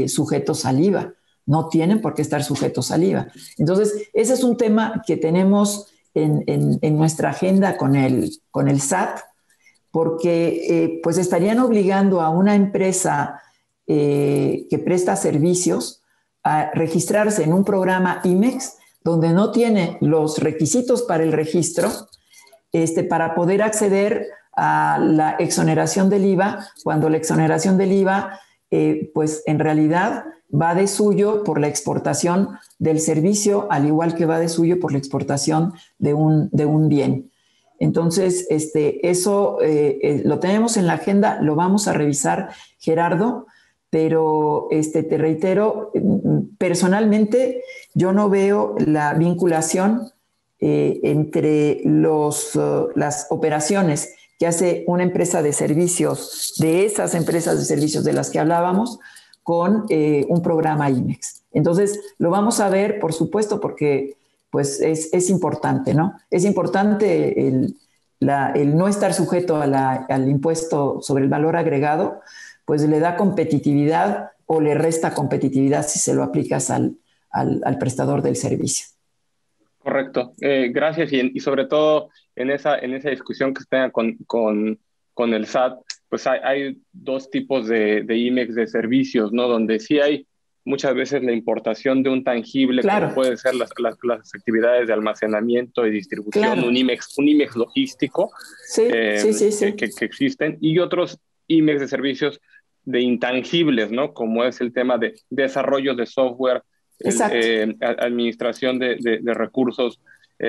sujetos al IVA. No tienen por qué estar sujetos al IVA. Entonces, ese es un tema que tenemos en nuestra agenda con el SAT, porque pues estarían obligando a una empresa que presta servicios a registrarse en un programa IMEX donde no tiene los requisitos para el registro para poder acceder a la exoneración del IVA, cuando la exoneración del IVA pues en realidad va de suyo por la exportación del servicio, al igual que va de suyo por la exportación de un bien. Entonces, eso lo tenemos en la agenda, lo vamos a revisar, Gerardo. Pero te reitero, personalmente yo no veo la vinculación entre las operaciones que hace una empresa de servicios, de esas empresas de servicios de las que hablábamos, con un programa IMEX. Entonces, lo vamos a ver, por supuesto, porque pues, es importante, ¿no? Es importante el no estar sujeto al impuesto sobre el valor agregado, pues le da competitividad o le resta competitividad si se lo aplicas al prestador del servicio. Correcto. Gracias. Y sobre todo en esa discusión que se tenga con el SAT, pues hay dos tipos de IMEX de servicios, ¿no? Donde sí hay muchas veces la importación de un tangible, claro, como pueden ser las actividades de almacenamiento y distribución, claro, un IMEX logístico, sí. Que existen, y otros IMEX de servicios de intangibles, ¿no? Como es el tema de desarrollo de software, administración de recursos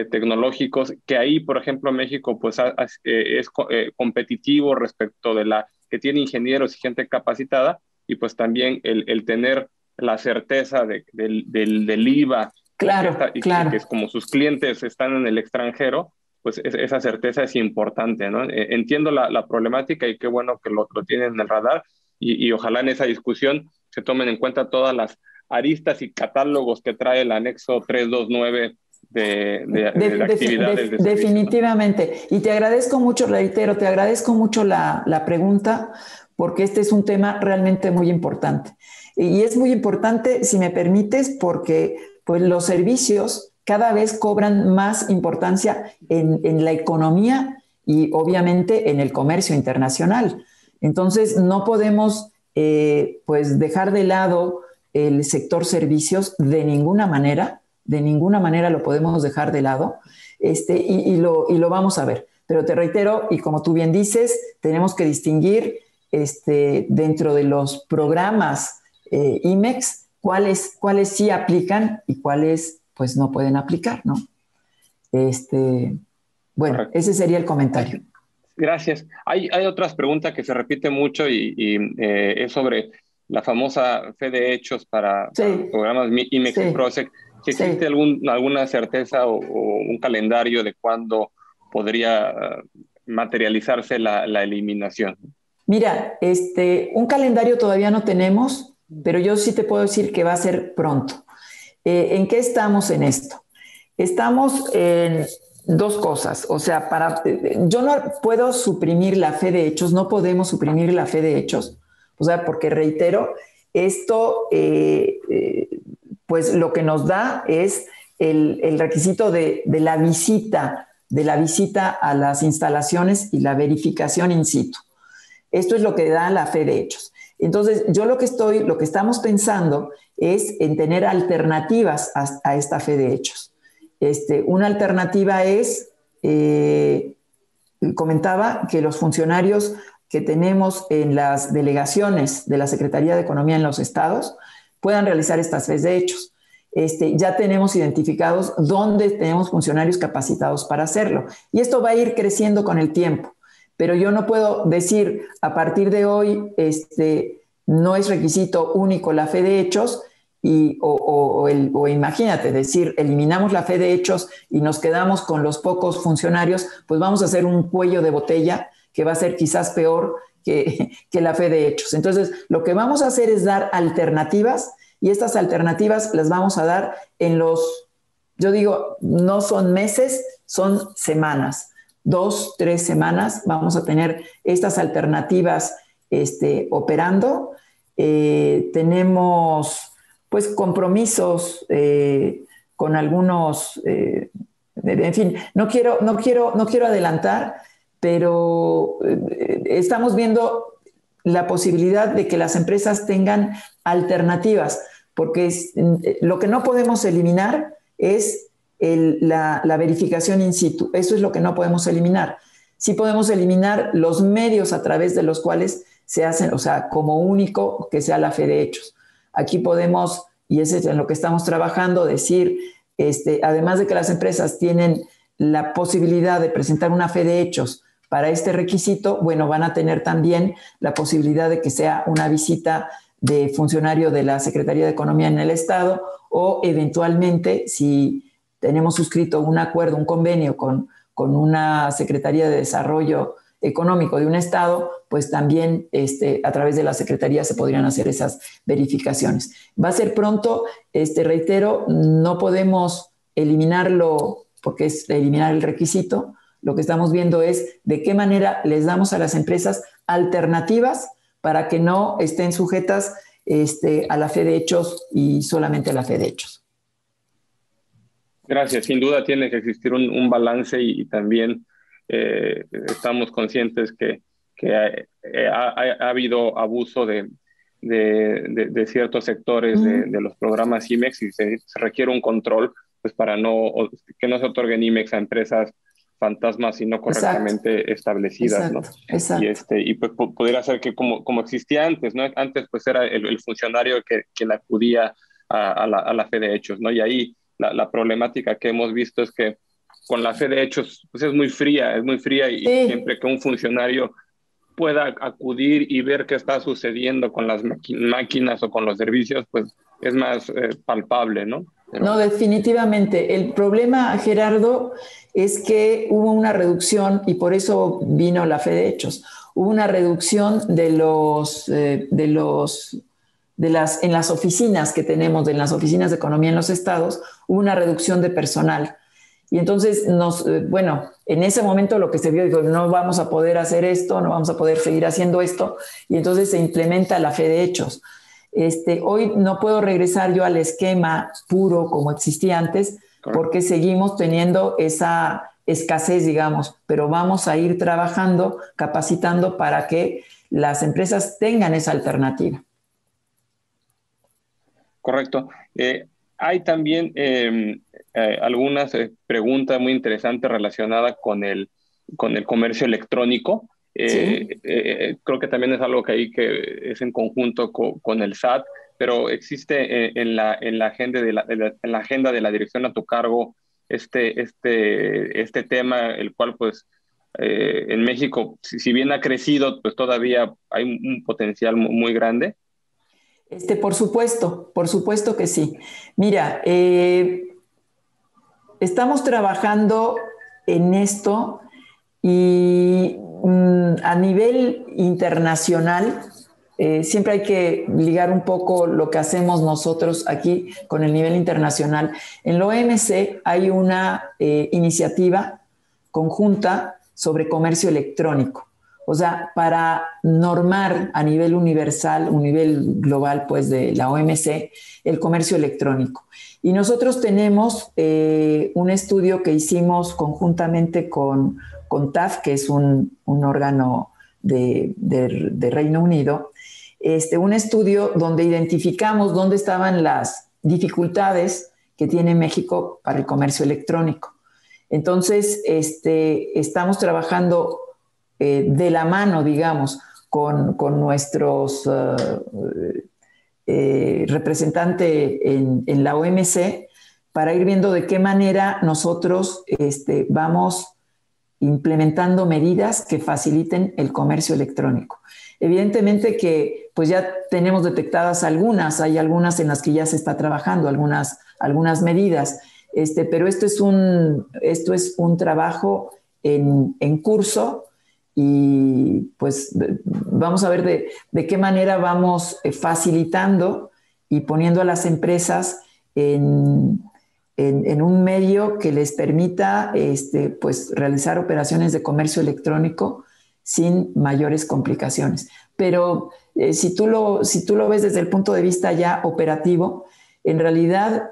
tecnológicos, que ahí, por ejemplo, México pues es competitivo respecto de que tiene ingenieros y gente capacitada, y pues también el tener la certeza del IVA, claro, que es como sus clientes están en el extranjero, pues esa certeza es importante, ¿no? Entiendo la problemática, y qué bueno que lo tienen en el radar, y ojalá en esa discusión se tomen en cuenta todas las aristas y catálogos que trae el anexo 329 de actividades. Definitivamente. Y te agradezco mucho, reitero, te agradezco mucho la pregunta, porque este es un tema realmente muy importante. Y es muy importante, si me permites, porque pues, los servicios cada vez cobran más importancia en la economía y obviamente en el comercio internacional. Entonces, no podemos pues dejar de lado el sector servicios de ninguna manera lo podemos dejar de lado, y lo vamos a ver. Pero te reitero, y como tú bien dices, tenemos que distinguir dentro de los programas IMEX cuáles sí aplican y cuáles pues no pueden aplicar, ¿no? Bueno, correcto. Ese sería el comentario. Gracias. Hay otras preguntas que se repiten mucho y es sobre la famosa fe de hechos para programas IMEX y PROSEC. Si existe alguna certeza o un calendario de cuándo podría materializarse la eliminación. Mira, un calendario todavía no tenemos, pero yo sí te puedo decir que va a ser pronto. ¿En qué estamos en esto? Estamos en dos cosas. O sea, yo no puedo suprimir la fe de hechos, no podemos suprimir la fe de hechos. O sea, porque reitero, esto pues lo que nos da es el requisito de la visita a las instalaciones y la verificación in situ. Esto es lo que da la fe de hechos. Entonces, yo lo que estamos pensando es en tener alternativas a esta fe de hechos. Una alternativa es, comentaba que los funcionarios que tenemos en las delegaciones de la Secretaría de Economía en los estados puedan realizar estas fes de hechos. Ya tenemos identificados dónde tenemos funcionarios capacitados para hacerlo. Y esto va a ir creciendo con el tiempo. Pero yo no puedo decir a partir de hoy no es requisito único la fe de hechos o imagínate decir eliminamos la fe de hechos y nos quedamos con los pocos funcionarios, pues vamos a hacer un cuello de botella que va a ser quizás peor que la fe de hechos. Entonces lo que vamos a hacer es dar alternativas y estas alternativas las vamos a dar yo digo, no son meses, son semanas. 2, 3 semanas vamos a tener estas alternativas operando. Tenemos pues compromisos con algunos, en fin, no quiero adelantar, pero estamos viendo la posibilidad de que las empresas tengan alternativas, porque lo que no podemos eliminar es la verificación in situ. Eso es lo que no podemos eliminar. Sí podemos eliminar los medios a través de los cuales se hacen, o sea, como único que sea la fe de hechos. Aquí podemos, y eso es en lo que estamos trabajando, decir, además de que las empresas tienen la posibilidad de presentar una fe de hechos para este requisito, bueno, van a tener también la posibilidad de que sea una visita de funcionario de la Secretaría de Economía en el Estado o eventualmente, si tenemos suscrito un acuerdo, un convenio con una Secretaría de Desarrollo Económico de un Estado, pues también a través de la Secretaría se podrían hacer esas verificaciones. Va a ser pronto, reitero, no podemos eliminarlo porque es eliminar el requisito. Lo que estamos viendo es de qué manera les damos a las empresas alternativas para que no estén sujetas a la fe de hechos y solamente a la fe de hechos. Gracias. Sin duda tiene que existir un balance y también estamos conscientes que ha habido abuso de ciertos sectores de los programas IMEX y se requiere un control pues para que no se otorguen IMEX a empresas fantasmas y no correctamente establecidas, ¿no? Exacto. Y pues pudiera ser que como existía antes, ¿no? Antes pues era el funcionario que le acudía a la fe de hechos, ¿no? Y ahí la problemática que hemos visto es que con la fe de hechos pues es muy fría y siempre que un funcionario pueda acudir y ver qué está sucediendo con las máquinas o con los servicios, pues es más palpable, ¿no? No, definitivamente. El problema, Gerardo, es que hubo una reducción, y por eso vino la fe de hechos, hubo una reducción en las oficinas que tenemos, en las oficinas de economía en los estados, hubo una reducción de personal. Y entonces, bueno, en ese momento lo que se vio, dijo, no vamos a poder hacer esto, no vamos a poder seguir haciendo esto, y entonces se implementa la fe de hechos. Hoy no puedo regresar yo al esquema puro como existía antes, porque seguimos teniendo esa escasez, digamos, pero vamos a ir trabajando, capacitando para que las empresas tengan esa alternativa. Correcto. Hay también algunas preguntas muy interesantes relacionadas con el comercio electrónico. Sí. Creo que también es algo que es en conjunto con el SAT, pero existe en la agenda en la agenda de la dirección a tu cargo este tema, el cual pues en México, si bien ha crecido, pues todavía hay un potencial muy grande. Por supuesto que sí. Mira, estamos trabajando en esto y a nivel internacional, siempre hay que ligar un poco lo que hacemos nosotros aquí con el nivel internacional. En la OMC hay una iniciativa conjunta sobre comercio electrónico. O sea, para normar a nivel universal, un nivel global, pues de la OMC, el comercio electrónico. Y nosotros tenemos un estudio que hicimos conjuntamente con TAF, que es un órgano de Reino Unido, un estudio donde identificamos dónde estaban las dificultades que tiene México para el comercio electrónico. Entonces, estamos trabajando de la mano, digamos, con nuestros representantes en la OMC para ir viendo de qué manera nosotros vamos implementando medidas que faciliten el comercio electrónico. Evidentemente que pues ya tenemos detectadas hay algunas en las que ya se está trabajando, algunas medidas, pero esto es un trabajo en curso y pues vamos a ver de qué manera vamos facilitando y poniendo a las empresas en un medio que les permita pues, realizar operaciones de comercio electrónico sin mayores complicaciones. Pero si tú lo ves desde el punto de vista ya operativo, en realidad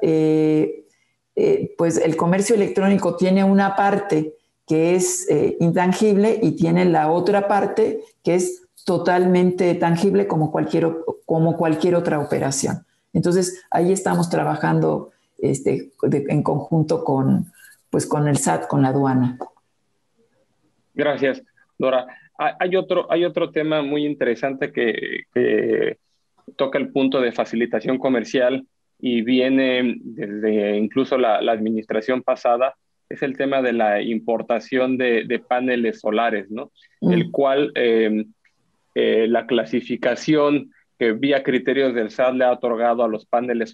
pues el comercio electrónico tiene una parte que es intangible y tiene la otra parte que es totalmente tangible como cualquier otra operación. Entonces, ahí estamos trabajando en conjunto con el SAT, con la aduana. Gracias, Dora. Hay otro tema muy interesante que toca el punto de facilitación comercial y viene desde incluso la administración pasada, es el tema de la importación de paneles solares, ¿no? El cual la clasificación que vía criterios del SAT le ha otorgado a los paneles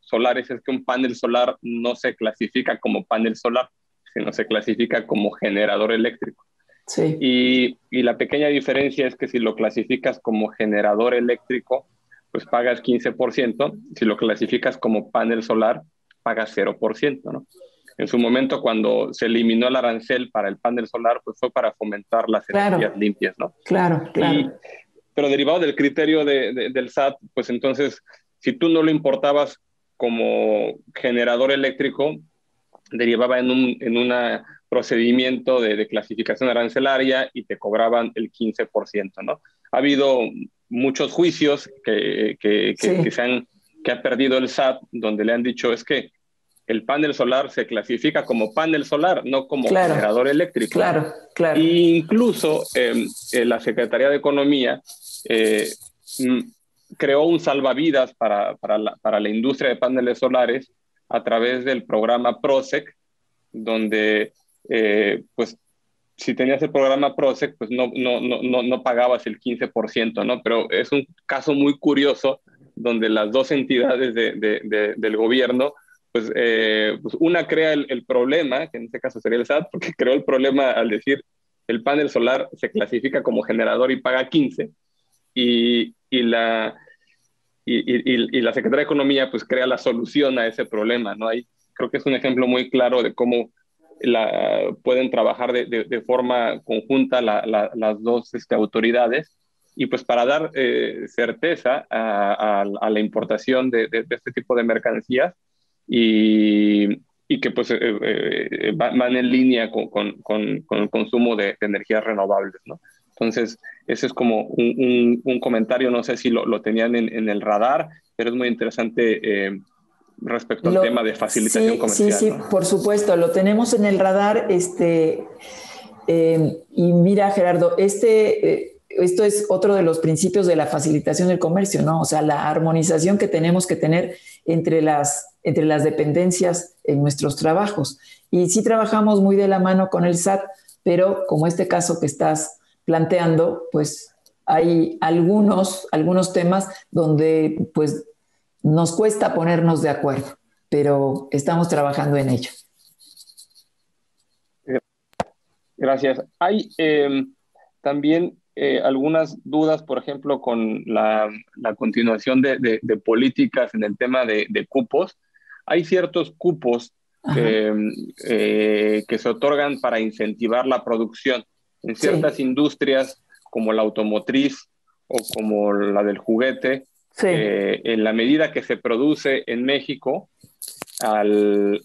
solares es que un panel solar no se clasifica como panel solar, sino se clasifica como generador eléctrico. Sí. Y la pequeña diferencia es que si lo clasificas como generador eléctrico, pues pagas 15%, si lo clasificas como panel solar, pagas 0%, ¿no? En su momento, cuando se eliminó el arancel para el panel solar, pues fue para fomentar las energías limpias, ¿no? Claro. Pero derivado del criterio del SAT, pues entonces, si tú no lo importabas como generador eléctrico, derivaba en un procedimiento de clasificación arancelaria y te cobraban el 15%, ¿no? Ha habido muchos juicios que ha perdido el SAT, donde le han dicho es que el panel solar se clasifica como panel solar, no como generador eléctrico. Claro. E incluso la Secretaría de Economía creó un salvavidas para la industria de paneles solares a través del programa PROSEC, donde pues si tenías el programa PROSEC, pues no pagabas el 15%, ¿no? Pero es un caso muy curioso donde las dos entidades del gobierno, pues una crea el problema, que en este caso sería el SAT, porque creó el problema al decir el panel solar se clasifica como generador y paga 15, y la Secretaría de Economía pues crea la solución a ese problema, ¿no? Ahí creo que es un ejemplo muy claro de cómo pueden trabajar de forma conjunta las dos autoridades, y pues para dar certeza a la importación de este tipo de mercancías, y que pues van en línea con el consumo de energías renovables, ¿no? Entonces, ese es como un comentario, no sé si lo tenían en el radar, pero es muy interesante respecto al tema de facilitación comercial. Sí, ¿no? por supuesto, lo tenemos en el radar. Y mira, Gerardo, esto es otro de los principios de la facilitación del comercio, ¿no? O sea, la armonización que tenemos que tener entre las dependencias en nuestros trabajos. Y sí trabajamos muy de la mano con el SAT, pero como este caso que estás planteando, pues hay algunos temas donde pues nos cuesta ponernos de acuerdo, pero estamos trabajando en ello. Gracias. Hay también algunas dudas, por ejemplo, con la continuación de políticas en el tema de cupos. Hay ciertos cupos que se otorgan para incentivar la producción en ciertas industrias, como la automotriz o como la del juguete. En la medida que se produce en México, al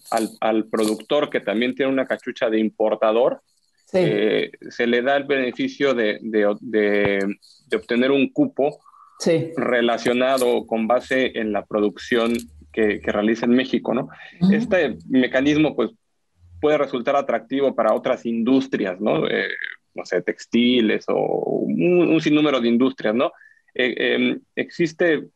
productor, que también tiene una cachucha de importador, se le da el beneficio de obtener un cupo relacionado con base en la producción que realiza en México, ¿no? Este mecanismo pues puede resultar atractivo para otras industrias, ¿no? No sé, textiles o un sinnúmero de industrias, ¿no? ¿Existe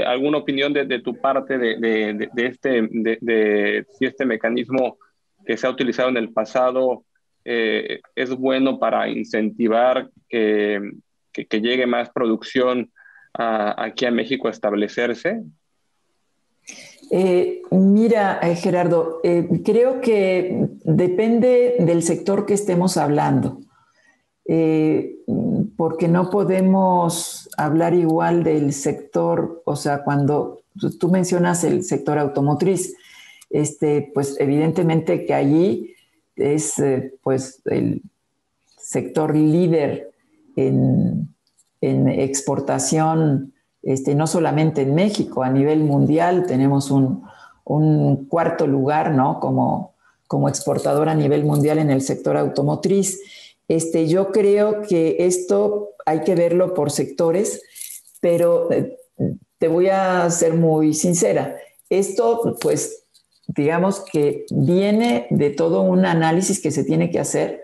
alguna opinión de tu parte de si este mecanismo que se ha utilizado en el pasado es bueno para incentivar que llegue más producción aquí a México a establecerse? Mira, Gerardo, creo que depende del sector que estemos hablando, porque no podemos hablar igual del sector, o sea, cuando tú mencionas el sector automotriz, pues evidentemente que allí es pues el sector líder en exportación, no solamente en México, a nivel mundial tenemos un cuarto lugar, ¿no? Como exportador a nivel mundial en el sector automotriz. Yo creo que esto hay que verlo por sectores, pero te voy a ser muy sincera. Esto, pues, digamos que viene de todo un análisis que se tiene que hacer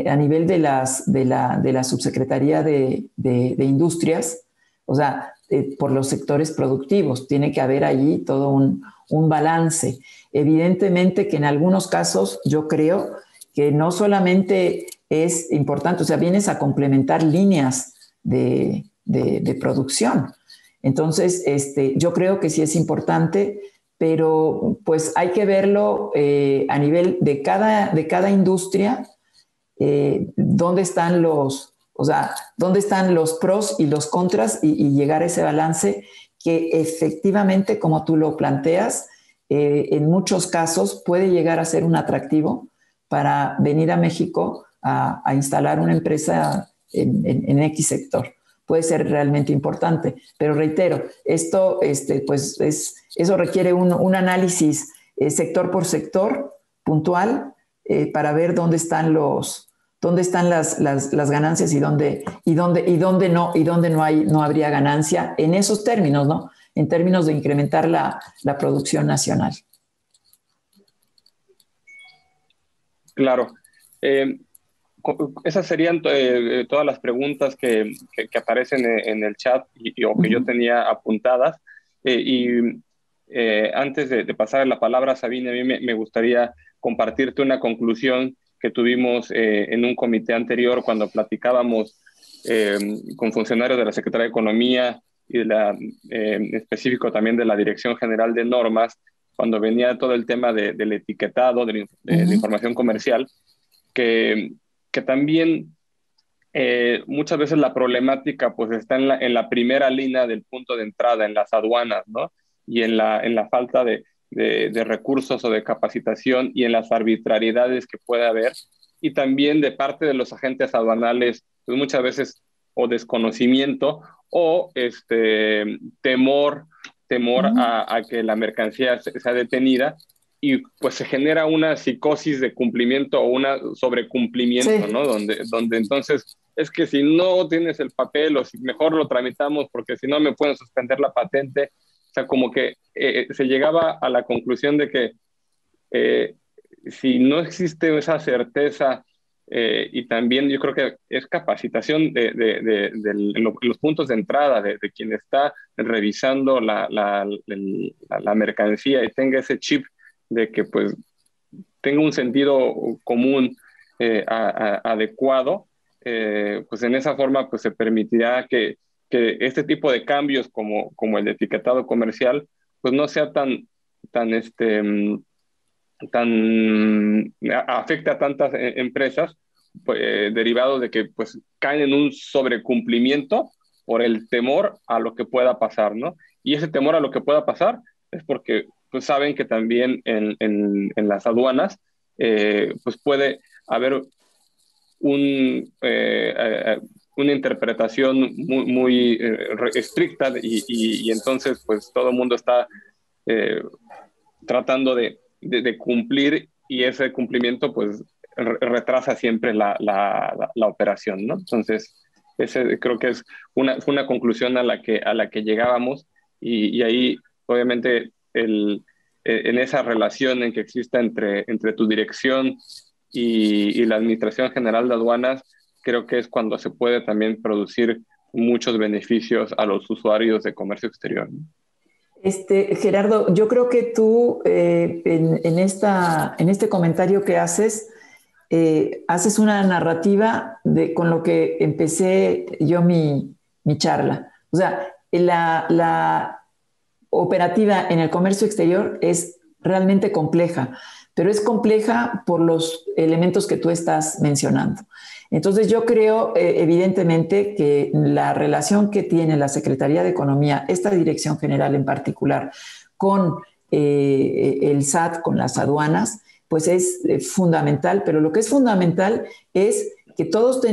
a nivel de la Subsecretaría de Industrias, o sea, por los sectores productivos. Tiene que haber allí todo un balance. Evidentemente que en algunos casos yo creo que no solamente es importante, o sea, vienes a complementar líneas de producción. Entonces, yo creo que sí es importante, pero pues hay que verlo a nivel de cada industria, dónde están dónde están los pros y los contras y llegar a ese balance que efectivamente, como tú lo planteas, en muchos casos puede llegar a ser un atractivo para venir a México a instalar una empresa en X sector. Puede ser realmente importante, pero reitero, esto pues eso requiere un análisis sector por sector puntual para ver dónde están las ganancias y dónde no habría ganancia en esos términos, ¿no? En términos de incrementar la producción nacional. Claro. Esas serían todas las preguntas que aparecen en el chat o que yo tenía apuntadas. Antes de pasar la palabra a Sabine, a mí me gustaría compartirte una conclusión que tuvimos en un comité anterior cuando platicábamos con funcionarios de la Secretaría de Economía y específico también de la Dirección General de Normas, cuando venía todo el tema del etiquetado, de la información comercial, que también muchas veces la problemática pues está en la primera línea del punto de entrada, en las aduanas, ¿no? Y en la falta de recursos o de capacitación y en las arbitrariedades que puede haber, y también de parte de los agentes aduanales, pues muchas veces o desconocimiento o temor, a que la mercancía sea detenida, y pues se genera una psicosis de cumplimiento o una sobrecumplimiento, Sí. ¿no? Donde entonces es que si no tienes el papel o si mejor lo tramitamos porque si no me pueden suspender la patente. O sea, como que se llegaba a la conclusión de que eh, si no existe esa certeza, y también yo creo que es capacitación los puntos de entrada de quien está revisando la mercancía, y tenga ese chip de que pues tenga un sentido común adecuado, pues en esa forma pues se permitirá que este tipo de cambios como el de etiquetado comercial pues no sea tan afecta a tantas empresas, pues, derivados de que pues caen en un sobrecumplimiento por el temor a lo que pueda pasar, ¿no? Y ese temor a lo que pueda pasar es porque pues saben que también en las aduanas pues puede haber una interpretación muy estricta, y entonces pues todo el mundo está eh, tratando de cumplir, y ese cumplimiento pues retrasa siempre la operación, ¿no? Entonces, ese creo que es fue una conclusión a la que llegábamos, y ahí obviamente en esa relación en que exista entre tu dirección y la Administración General de Aduanas, creo que es cuando se puede también producir muchos beneficios a los usuarios de comercio exterior, ¿no? Gerardo, yo creo que tú en este comentario que haces, haces una narrativa con lo que empecé yo mi charla. O sea, la operativa en el comercio exterior es realmente compleja, pero es compleja por los elementos que tú estás mencionando. Entonces yo creo evidentemente que la relación que tiene la Secretaría de Economía, esta dirección general en particular, con el SAT, con las aduanas, pues es fundamental, pero lo que es fundamental es que todos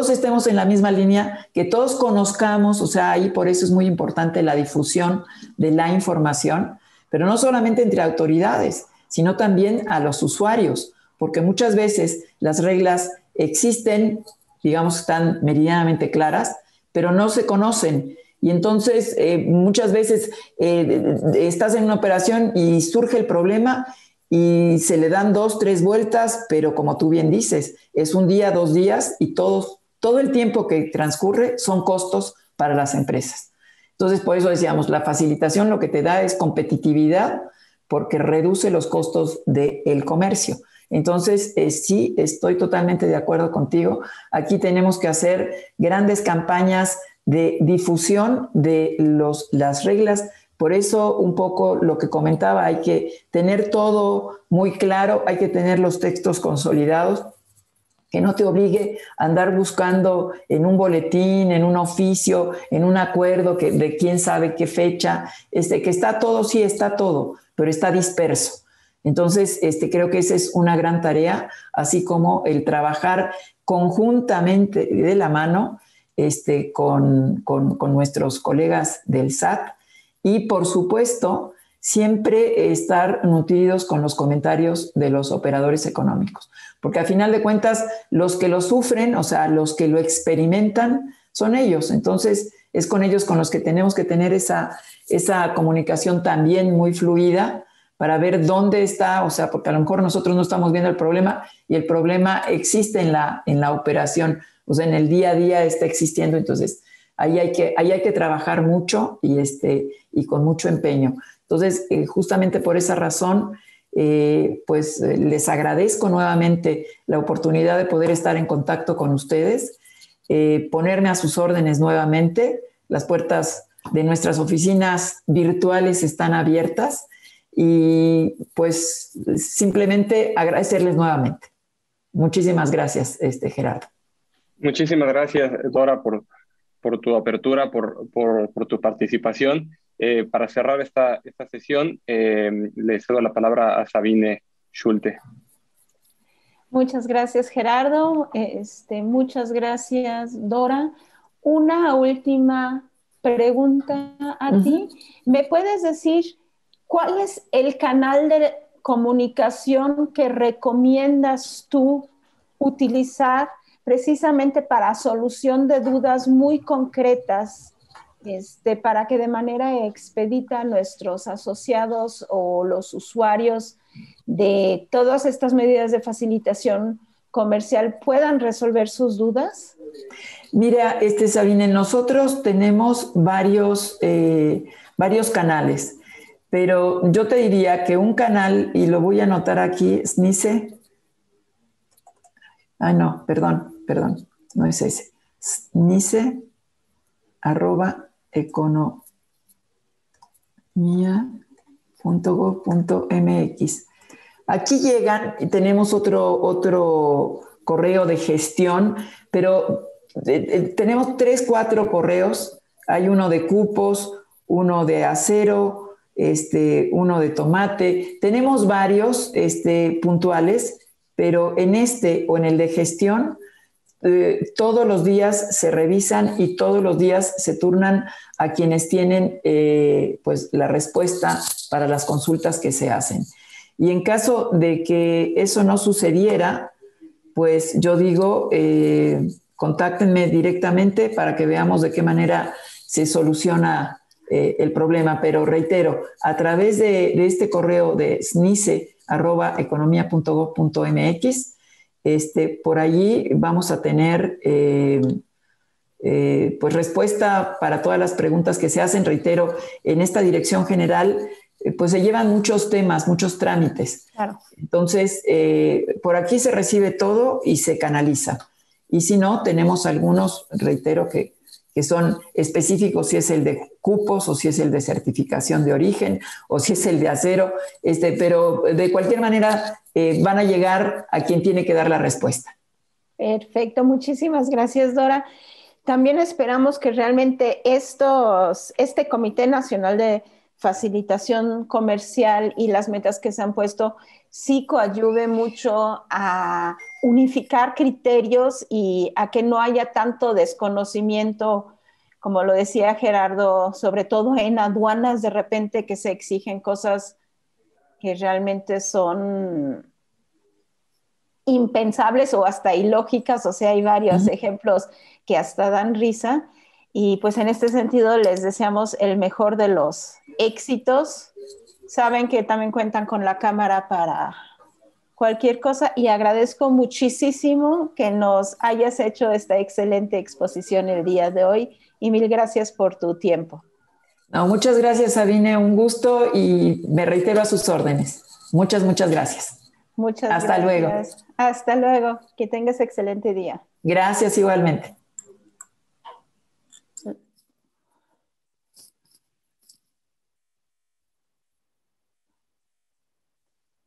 estemos en la misma línea, que todos conozcamos, o sea, ahí por eso es muy importante la difusión de la información, pero no solamente entre autoridades, sino también a los usuarios, porque muchas veces las reglas existen, digamos, están meridianamente claras, pero no se conocen. Y entonces muchas veces estás en una operación y surge el problema y se le dan 2, 3 vueltas, pero como tú bien dices, es un día, 2 días y todo el tiempo que transcurre son costos para las empresas. Entonces, por eso decíamos, la facilitación lo que te da es competitividad porque reduce los costos del comercio. Entonces, sí, estoy totalmente de acuerdo contigo. Aquí tenemos que hacer grandes campañas de difusión de las reglas. Por eso, un poco lo que comentaba, hay que tener todo muy claro, hay que tener los textos consolidados, que no te obligue a andar buscando en un boletín, en un oficio, en un acuerdo de quién sabe qué fecha, que está todo, sí está todo, pero está disperso. Entonces, creo que esa es una gran tarea, así como el trabajar conjuntamente de la mano con nuestros colegas del SAT y, por supuesto, siempre estar nutridos con los comentarios de los operadores económicos. Porque a final de cuentas, los que lo sufren, o sea, los que lo experimentan, son ellos. Entonces, es con ellos con los que tenemos que tener esa comunicación también muy fluida para ver dónde está, o sea, porque a lo mejor nosotros no estamos viendo el problema y el problema existe en la operación, o sea, en el día a día está existiendo. Entonces, ahí hay que trabajar mucho y con mucho empeño. Entonces, justamente por esa razón, pues les agradezco nuevamente la oportunidad de poder estar en contacto con ustedes, ponerme a sus órdenes nuevamente. Las puertas de nuestras oficinas virtuales están abiertas y pues simplemente agradecerles nuevamente. Muchísimas gracias, Gerardo. Muchísimas gracias, Dora, por tu apertura, por tu participación. para cerrar esta sesión, le cedo la palabra a Sabine Schulte. Muchas gracias, Gerardo. Muchas gracias, Dora. Una última pregunta a ti. ¿Me puedes decir cuál es el canal de comunicación que recomiendas tú utilizar precisamente para solución de dudas muy concretas, para que de manera expedita nuestros asociados o los usuarios de todas estas medidas de facilitación comercial puedan resolver sus dudas? Mira, Sabine, nosotros tenemos varios canales, pero yo te diría que un canal, y lo voy a anotar aquí, SNICE. No, perdón, no es ese. SNICE@economia.gov.mx. Aquí llegan y tenemos otro correo de gestión, pero tenemos 3, 4 correos. Hay uno de cupos, uno de acero, uno de tomate. Tenemos varios puntuales, pero en o en el de gestión, todos los días se revisan y todos los días se turnan a quienes tienen pues la respuesta para las consultas que se hacen. Y en caso de que eso no sucediera, pues yo digo, contáctenme directamente para que veamos de qué manera se soluciona el problema. Pero reitero, a través de este correo de snice@economia.gov.mx, por allí vamos a tener pues respuesta para todas las preguntas que se hacen. Reitero, en esta dirección general pues se llevan muchos temas, muchos trámites. Claro. Entonces, por aquí se recibe todo y se canaliza. Y si no, tenemos algunos, reitero, que son específicos, si es el de cupos o si es el de certificación de origen o si es el de acero, pero de cualquier manera van a llegar a quien tiene que dar la respuesta. Perfecto, muchísimas gracias, Dora. También esperamos que realmente este Comité Nacional de Facilitación Comercial y las metas que se han puesto sí coadyuve mucho a unificar criterios y a que no haya tanto desconocimiento, como lo decía Gerardo, sobre todo en aduanas de repente que se exigen cosas que realmente son impensables o hasta ilógicas. O sea, hay varios ejemplos que hasta dan risa. Y pues en este sentido les deseamos el mejor de los éxitos. Saben que también cuentan con la cámara para cualquier cosa y agradezco muchísimo que nos hayas hecho esta excelente exposición el día de hoy y mil gracias por tu tiempo. No, muchas gracias, Sabine, un gusto y me reitero a sus órdenes. Muchas gracias. Muchas gracias. Hasta luego. Hasta luego. Que tengas excelente día. Gracias igualmente.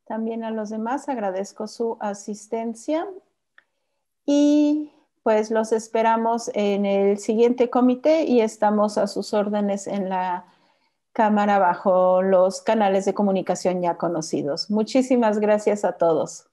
También a los demás agradezco su asistencia y pues los esperamos en el siguiente comité y estamos a sus órdenes en la Cámara bajo los canales de comunicación ya conocidos. Muchísimas gracias a todos.